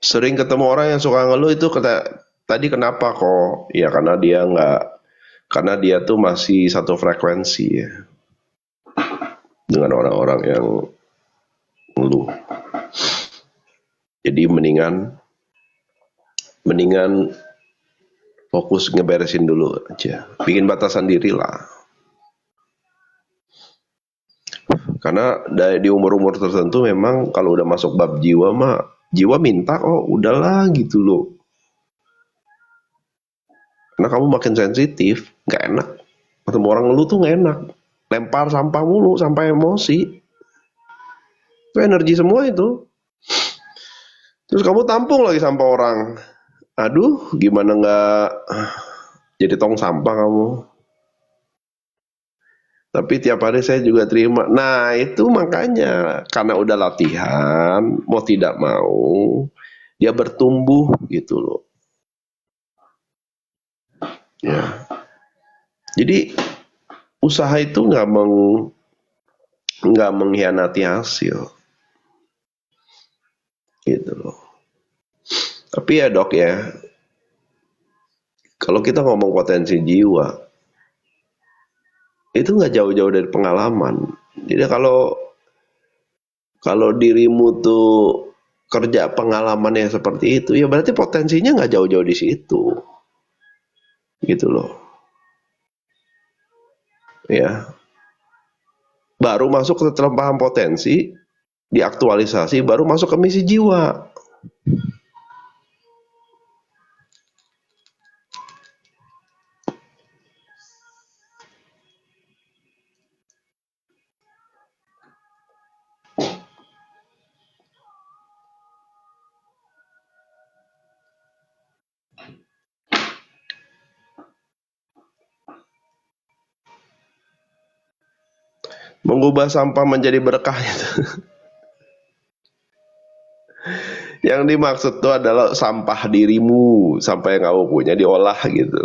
Sering ketemu orang yang suka ngeluh itu tadi kenapa kok? Ya karena dia tuh masih satu frekuensi ya dengan orang-orang yang ngeluh. Jadi mendingan fokus ngeberesin dulu aja. Bikin batasan diri lah. Karena di umur-umur tertentu memang kalau udah masuk bab jiwa mah jiwa minta udahlah gitu loh. Karena kamu makin sensitif, nggak enak. Ketemu orang ngeluh tuh nggak enak. Lempar sampah mulu sampai emosi. Itu energi semua itu. Terus kamu tampung lagi sampah orang. Aduh, gimana nggak jadi tong sampah kamu. Tapi tiap hari saya juga terima. Nah itu makanya karena udah latihan, mau tidak mau dia bertumbuh gitu loh. Ya. Jadi usaha itu nggak mengkhianati hasil, gitu loh. Tapi ya dok ya, kalau kita ngomong potensi jiwa, itu nggak jauh-jauh dari pengalaman. Jadi kalau dirimu tuh kerja pengalamannya seperti itu, ya berarti potensinya nggak jauh-jauh di situ, gitu loh. Ya, baru masuk ke paham potensi, diaktualisasi, baru masuk ke misi jiwa. Mengubah sampah menjadi berkah itu. Yang dimaksud tuh adalah sampah dirimu, sampah yang kamu punya diolah gitu.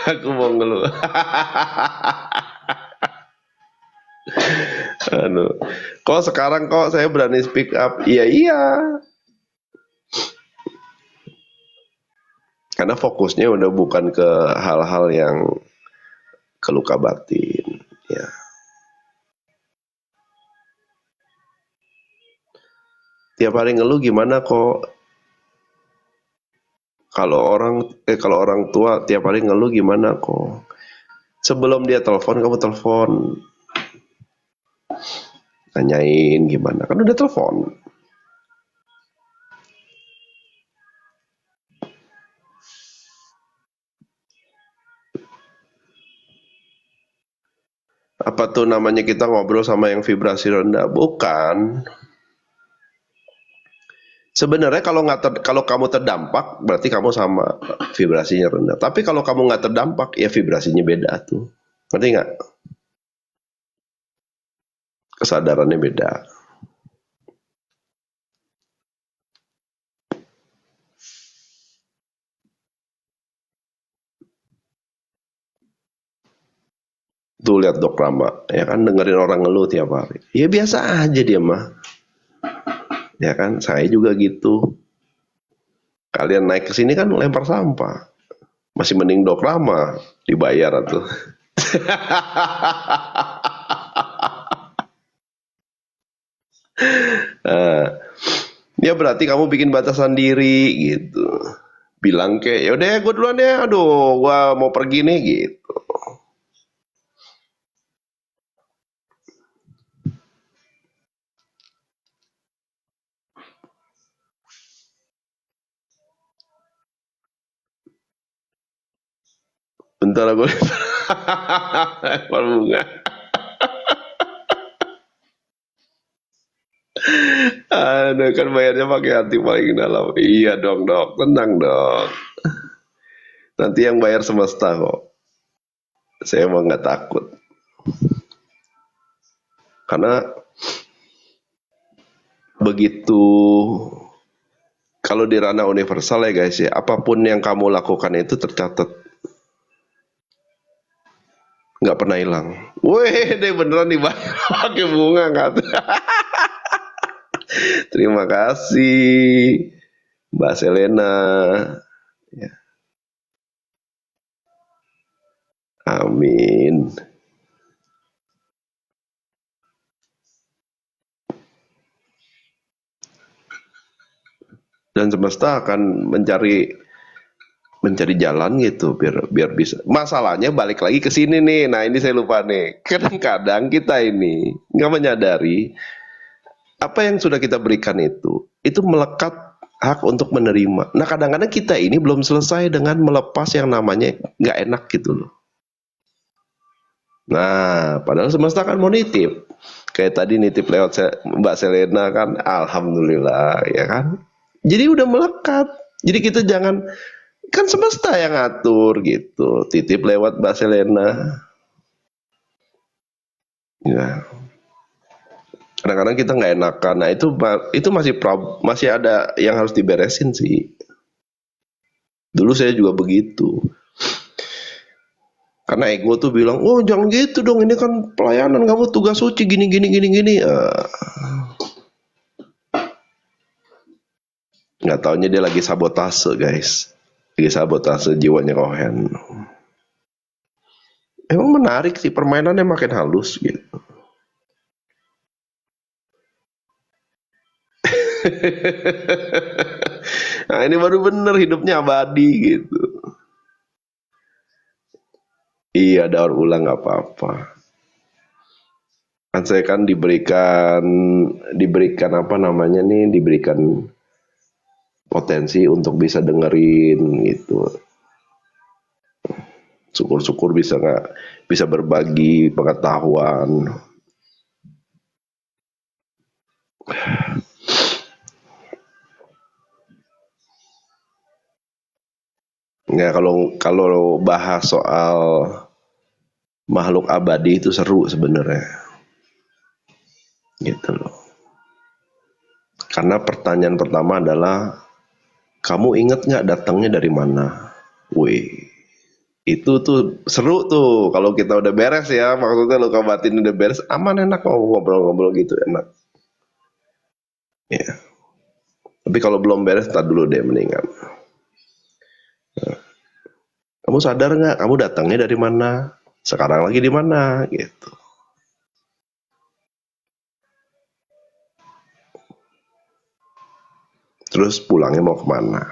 Aku mau ngeluh. Kok sekarang kok saya berani speak up? Iya. Karena fokusnya udah bukan ke hal-hal yang ke luka batin, ya. Tiap hari ngeluh gimana kok? Kalau orang tua tiap hari ngeluh gimana kok? Sebelum dia telepon kamu telepon. Tanyain gimana? Kan udah telepon. Apa tuh namanya kita ngobrol sama yang vibrasi rendah? Bukan. Sebenarnya kalau kamu terdampak berarti kamu sama vibrasinya rendah. Tapi kalau kamu nggak terdampak ya vibrasinya beda tuh. Ngerti nggak? Kesadarannya beda. Tuh lihat Dok Rama, ya kan dengerin orang ngeluh tiap hari. Ya biasa aja dia mah. Ya kan, saya juga gitu. Kalian naik ke sini kan lempar sampah. Masih mending dokrama dibayar tuh. Nah, ya berarti kamu bikin batasan diri gitu. Bilang kayak, yaudah gue duluan ya, aduh gue mau pergi nih gitu. Bentar aku lempar bunga. Aduh kan bayarnya pakai hati paling dalam. Iya dong dok, tenang dong. Nanti yang bayar semesta kok. Saya emang nggak takut. Karena begitu kalau di ranah universal ya guys ya, apapun yang kamu lakukan itu tercatat, nggak pernah hilang. Wih, deh beneran dibayar pakai bunga nggak? Terima kasih Mbak Selena. Ya, amin. Dan semesta akan mencari jalan gitu biar bisa. Masalahnya balik lagi ke sini nih. Nah, ini saya lupa nih. Kadang-kadang kita ini nggak menyadari apa yang sudah kita berikan itu melekat hak untuk menerima. Nah, kadang-kadang kita ini belum selesai dengan melepas yang namanya nggak enak gitu loh. Nah, padahal semesta kan mau nitip. Kayak tadi nitip lewat Mbak Selena kan, alhamdulillah ya kan. Jadi udah melekat. Jadi kita jangan, kan semesta yang ngatur gitu. Titip lewat Mbak Selena. Ya. Kadang-kadang kita nggak enakan. Nah itu masih ada yang harus diberesin sih. Dulu saya juga begitu. Karena ego tuh bilang, oh jangan gitu dong, ini kan pelayanan, kamu tugas suci gini. Nggak taunya dia lagi sabotase guys. Lagi sabotase jiwanya Kohen. Emang menarik sih, permainannya makin halus gitu. Nah ini baru bener hidupnya abadi gitu. Iya daur ulang nggak apa-apa. Kan saya kan diberikan apa namanya nih, diberikan potensi untuk bisa dengerin gitu. Syukur-syukur bisa berbagi pengetahuan. Ya kalau bahas soal makhluk abadi itu seru sebenarnya. Gitu loh. Karena pertanyaan pertama adalah, kamu inget nggak datangnya dari mana? Wih, itu tuh seru tuh. Kalau kita udah beres ya, maksudnya luka batin udah beres, aman enak mau ngobrol-ngobrol gitu enak. Ya. Tapi kalau belum beres, tar dulu deh mendingan. Nah, kamu sadar nggak? Kamu datangnya dari mana? Sekarang lagi di mana? Gitu. Terus pulangnya mau kemana?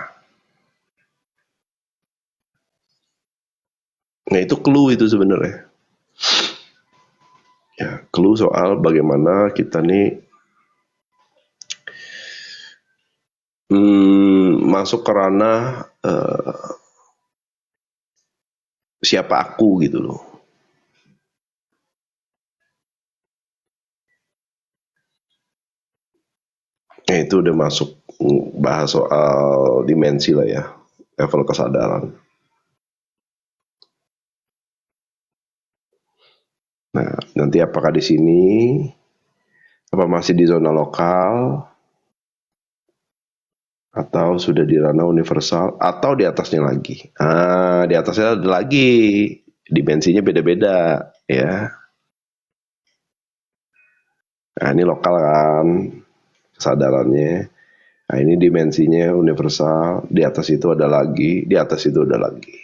Nah itu clue itu sebenarnya. Ya, clue soal bagaimana kita nih masuk ke ranah siapa aku gitu loh. Nah itu udah masuk bahas soal dimensi lah ya, level kesadaran. Nah nanti apakah di sini, apa masih di zona lokal, atau sudah di ranah universal, atau di atasnya lagi. Ah, di atasnya ada lagi, dimensinya beda-beda ya. Nah ini lokal kan. kesadarannya. Nah, ini dimensinya universal, di atas itu ada lagi, di atas itu ada lagi.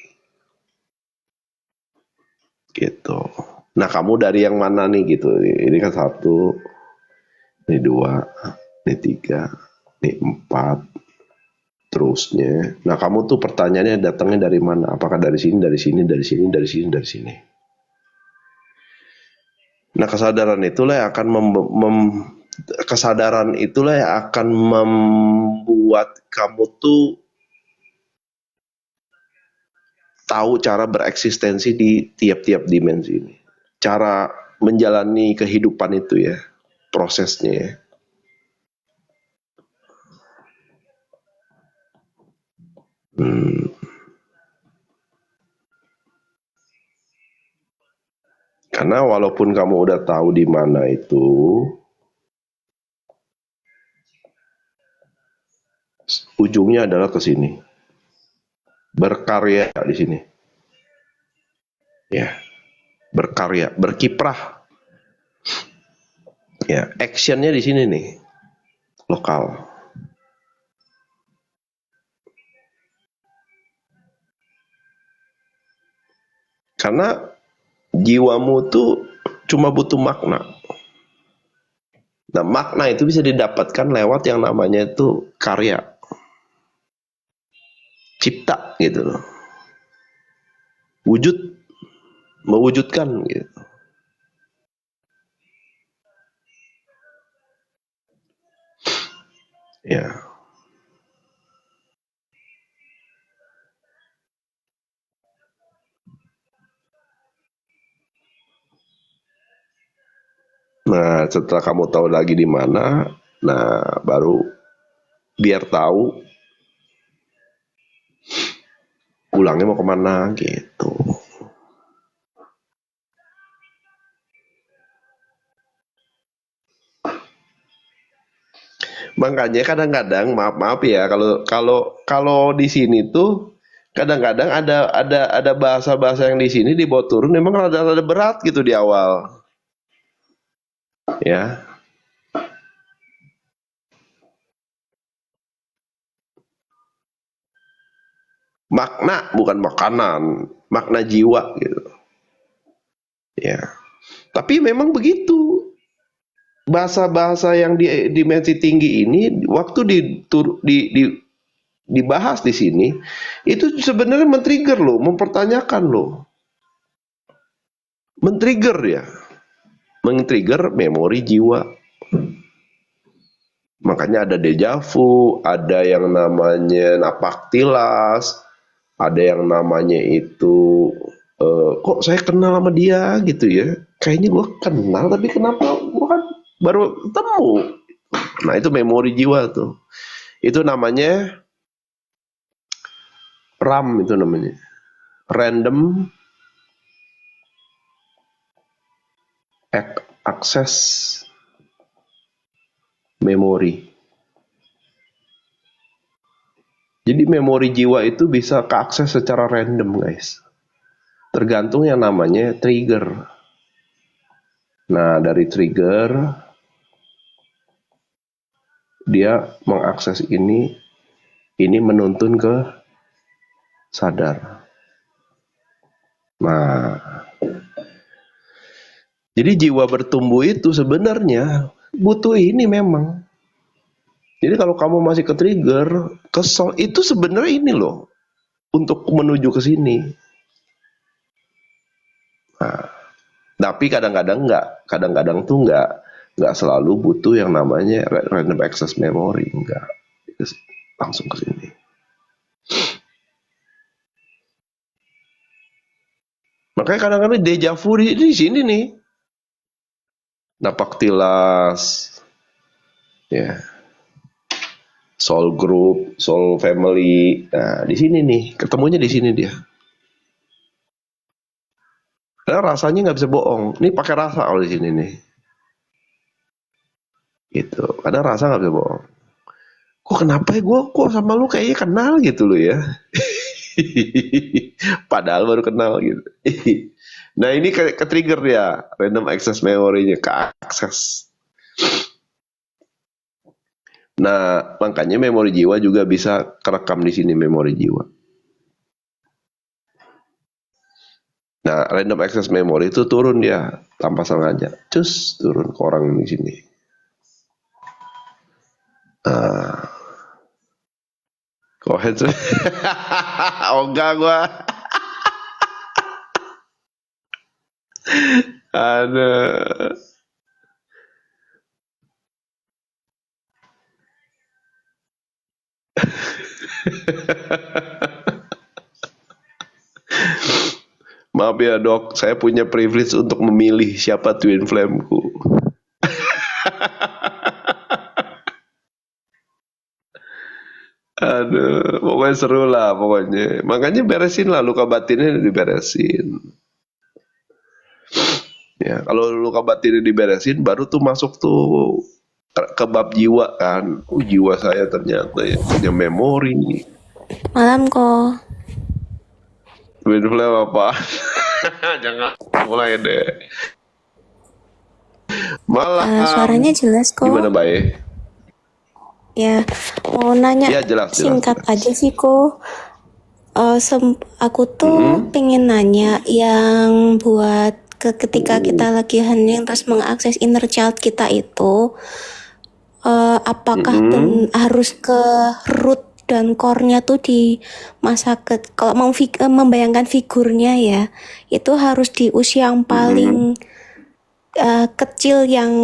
Gitu. Nah, kamu dari yang mana nih gitu? Ini kan 1, ini 2, ini 3, ini 4, terusnya. Nah, kamu tuh pertanyaannya datangnya dari mana? Apakah dari sini, dari sini, dari sini, dari sini, dari sini? Nah, kesadaran itulah yang akan kesadaran itulah yang akan membuat kamu tuh tahu cara bereksistensi di tiap-tiap dimensi ini. Cara menjalani kehidupan itu ya, prosesnya ya. Karena walaupun kamu udah tahu di mana itu, ujungnya adalah ke sini. Berkarya di sini. Ya, berkarya, berkiprah. Ya, actionnya di sini nih. Lokal. Karena jiwamu tuh cuma butuh makna. Nah, makna itu bisa didapatkan lewat yang namanya itu karya. Cipta gitu loh. Wujud, mewujudkan gitu. Ya. Nah, setelah kamu tahu lagi di mana, nah baru biar tahu pulangnya mau kemana gitu. Makanya kadang-kadang maaf ya kalau di sini tuh kadang-kadang ada bahasa-bahasa yang di sini dibawa turun memang rada berat gitu di awal. Ya. Makna bukan makanan, makna jiwa gitu. Ya. Tapi memang begitu. Bahasa-bahasa yang di dimensi tinggi ini waktu dibahas di sini itu sebenarnya men-trigger loh, mempertanyakan loh. Men-trigger ya. Men-trigger memori jiwa. Makanya ada dejavu, ada yang namanya napak tilas, ada yang namanya itu kok saya kenal sama dia gitu ya. Kayaknya gue kenal tapi kenapa gue kan baru ketemu. Nah, itu memori jiwa tuh. Itu namanya RAM itu namanya. Random access memory. Jadi memori jiwa itu bisa keakses secara random, guys. Tergantung yang namanya trigger. Nah, dari trigger dia mengakses ini menuntun ke sadar. Nah, jadi jiwa bertumbuh itu sebenarnya butuh ini memang. Jadi kalau kamu masih ke trigger, kesel, itu sebenarnya ini loh untuk menuju ke sini. Nah, tapi kadang-kadang tuh nggak selalu butuh yang namanya random access memory, enggak. Langsung ke sini. Makanya kadang-kadang dejavu di sini nih. Napak tilas, ya, soul group, soul family. Nah, di sini nih, ketemunya di sini dia. Karena rasanya nggak bisa bohong. Ini pakai rasa kalau di sini nih. Gitu. Karena rasa nggak bisa bohong. Kok kenapa ya gue kok sama lu kayaknya kenal gitu loh ya. Padahal baru kenal gitu. Nah, ini ke trigger ya, random access memory-nya ke akses. Nah, makanya memori jiwa juga bisa kerekam di sini memori jiwa. Nah, random access memory itu turun dia tanpa sengaja, cus turun ke orang di sini. Kok headset? Oh enggak gua. Aduh. Maaf ya dok, saya punya privilege untuk memilih siapa twin flame-ku. Aduh, pokoknya seru lah pokoknya. Makanya beresin lah luka batinnya diberesin. Ya, kalau luka batinnya diberesin, baru tuh masuk tuh ke bab jiwa kan. Jiwa saya ternyata ya punya memori. Malam kok. Twin flame apa? Jangan mulai deh. Malam. Suaranya jelas kok. Gimana Bae? Ya, mau nanya Ya jelas. singkat aja sih kok. Aku tuh pengen nanya yang buat ketika kita lagi healing terus mengakses inner child kita itu, apakah harus ke root dan core-nya tuh di masa kalau mau membayangkan figurnya ya, itu harus di usia yang paling kecil yang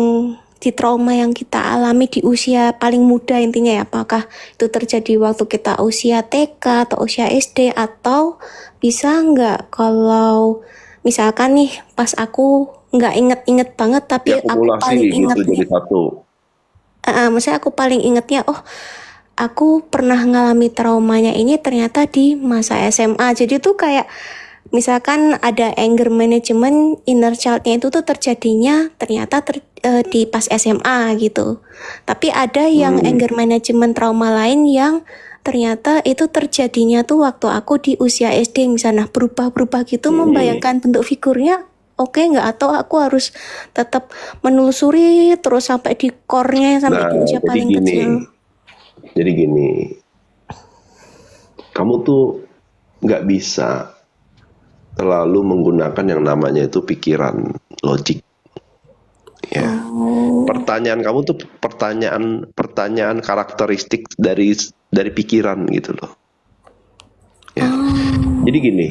di trauma yang kita alami di usia paling muda intinya ya, apakah itu terjadi waktu kita usia TK atau usia SD, atau bisa nggak kalau misalkan nih pas aku nggak inget-inget banget tapi aku Diakumulasi paling gitu ingetnya jadi satu. maksudnya aku paling ingetnya aku pernah ngalami traumanya ini ternyata di masa SMA. Jadi tuh kayak misalkan ada anger management inner child-nya itu tuh terjadinya ternyata di pas SMA gitu. Tapi ada yang anger management trauma lain yang ternyata itu terjadinya tuh waktu aku di usia SD misalnya, berubah-berubah gitu membayangkan bentuk figurnya. Oke nggak, atau aku harus tetap menelusuri terus sampai di core-nya sampai di usia paling kecil. Jadi gini, kamu tuh nggak bisa terlalu menggunakan yang namanya itu pikiran logik. Ya. Pertanyaan kamu tuh pertanyaan karakteristik dari pikiran gitu loh. Ya. Jadi gini,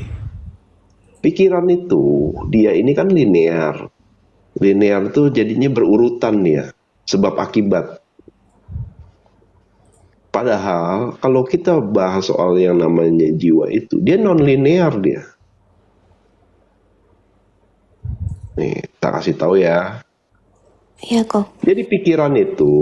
pikiran itu dia ini kan linear. Linear tuh jadinya berurutan dia, sebab akibat. Padahal kalau kita bahas soal yang namanya jiwa itu, dia non-linear dia. Nih, tak kasih tahu ya. Iya kok. Jadi pikiran itu,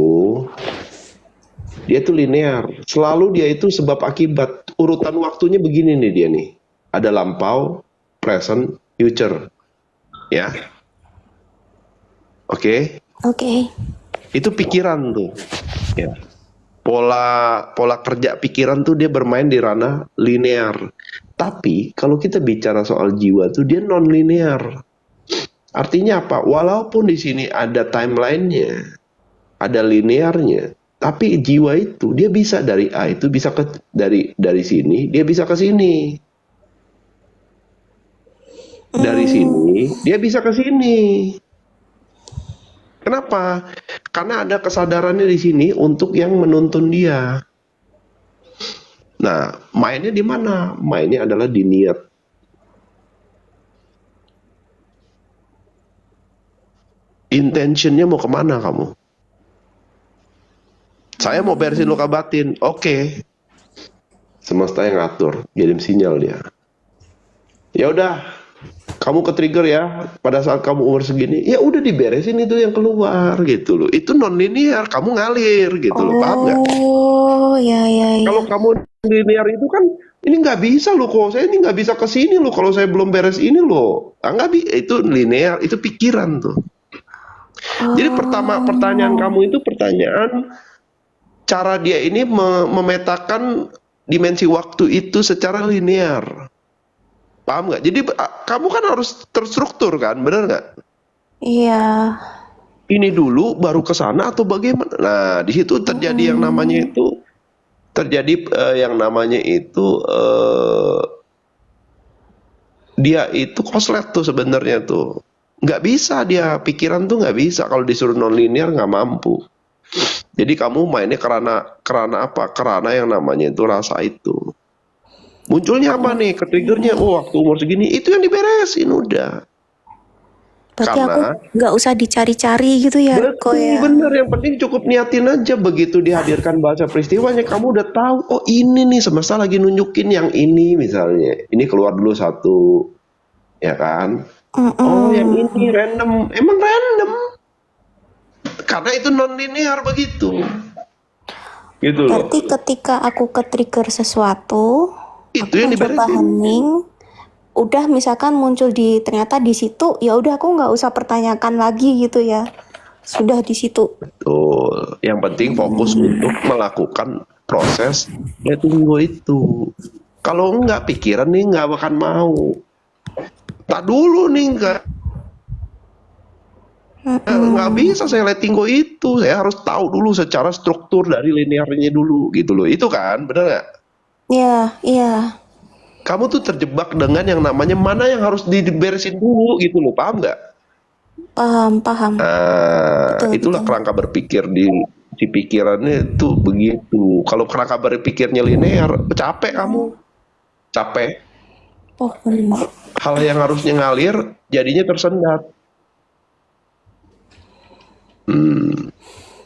dia tuh linear. Selalu dia itu sebab akibat. Urutan waktunya begini nih dia nih. Ada lampau, present, future. Ya. Oke? Oke. Itu pikiran tuh. Ya. Pola kerja pikiran tuh dia bermain di ranah linear. Tapi kalau kita bicara soal jiwa tuh dia non linear. Artinya apa? Walaupun di sini ada timelinenya, ada linearnya, tapi jiwa itu dia bisa dari A itu bisa ke dari sini, dia bisa ke sini. Dari sini dia bisa ke sini. Kenapa? Karena ada kesadarannya di sini untuk yang menuntun dia. Nah, mainnya di mana? Mainnya adalah di niat. Intentionnya mau kemana kamu? Saya mau beresin luka batin. Oke. Semesta yang ngatur, kirim sinyal dia. Ya udah, kamu ke trigger ya pada saat kamu umur segini, ya udah diberesin itu yang keluar gitu loh. Itu non linear, kamu ngalir gitu loh, paham nggak? Oh ya. Kalau kamu linear itu kan ini nggak bisa loh, kok saya ini nggak bisa ke sini loh kalau saya belum beres ini loh. Nggak bisa, itu linear, itu pikiran tuh. Jadi pertanyaan kamu itu pertanyaan cara dia ini memetakan dimensi waktu itu secara linear. Paham nggak? Jadi kamu kan harus terstruktur kan, bener nggak? Iya. ini dulu baru ke sana atau bagaimana? Nah, di situ terjadi yang namanya itu dia itu koslet tuh sebenarnya tuh. Nggak bisa dia, pikiran tuh nggak bisa kalau disuruh non-linear nggak mampu. Jadi kamu mainnya karena apa? Karena yang namanya itu rasa itu. Munculnya apa nih? Ke-triggernya, oh waktu umur segini, itu yang diberesin udah. Berarti aku Karena nggak usah dicari-cari gitu ya, kok betul ya. bener, yang penting cukup niatin aja. Begitu dihadirkan bahasa peristiwanya, kamu udah tahu, oh ini nih semesta lagi nunjukin yang ini misalnya. Ini keluar dulu satu, ya kan? Oh yang ini random, emang random. Karena itu non-linear begitu. Gitu loh. Berarti ketika aku ke-trigger sesuatu, Itu aku yang mencoba diberesin. hening, udah misalkan muncul ternyata di situ, ya udah aku nggak usah pertanyakan lagi gitu ya. Sudah di situ. Betul. Yang penting fokus untuk melakukan proses letting go itu. Kalau enggak, pikiran nih nggak akan mau. Tak dulu nih nggak bisa saya letting go itu. Saya harus tahu dulu secara struktur dari linearnya dulu gitu loh. Itu kan, bener nggak? Ya, iya. Kamu tuh terjebak dengan yang namanya mana yang harus diberesin dulu gitu loh. Paham nggak? Paham. Betul, Itulah betul. kerangka berpikir di pikirannya itu begitu. Kalau kerangka berpikirnya linear, capek kamu. Capek. Oh, benar. Hal yang harusnya ngalir jadinya tersendat.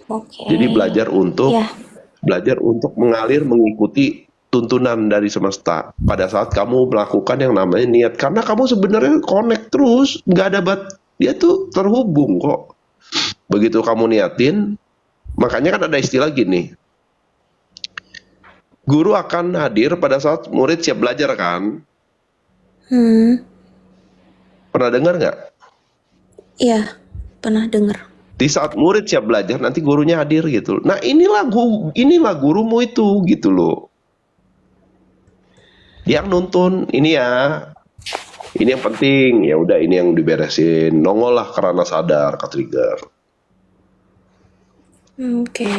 Oke. Jadi belajar Ya. untuk mengalir mengikuti tuntunan dari semesta pada saat kamu melakukan yang namanya niat, karena kamu sebenarnya connect terus, nggak ada dia tuh terhubung kok. Begitu kamu niatin, makanya kan ada istilah gini, guru akan hadir pada saat murid siap belajar kan? Pernah dengar nggak? Iya, pernah dengar. Di saat murid siap belajar, nanti gurunya hadir gitu. Nah inilah gurumu itu gitu loh. Yang nuntun ini ya, ini yang penting, ya udah ini yang diberesin. Nongol lah karena sadar ke trigger. Oke.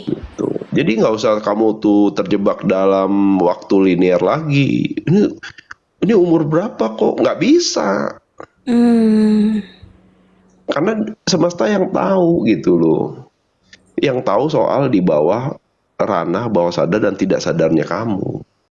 Gitu. Jadi nggak usah kamu tuh terjebak dalam waktu linear lagi. Ini umur berapa kok? Nggak bisa. Karena semesta yang tahu gitu loh. Yang tahu soal di bawah ranah bawah sadar dan tidak sadarnya kamu.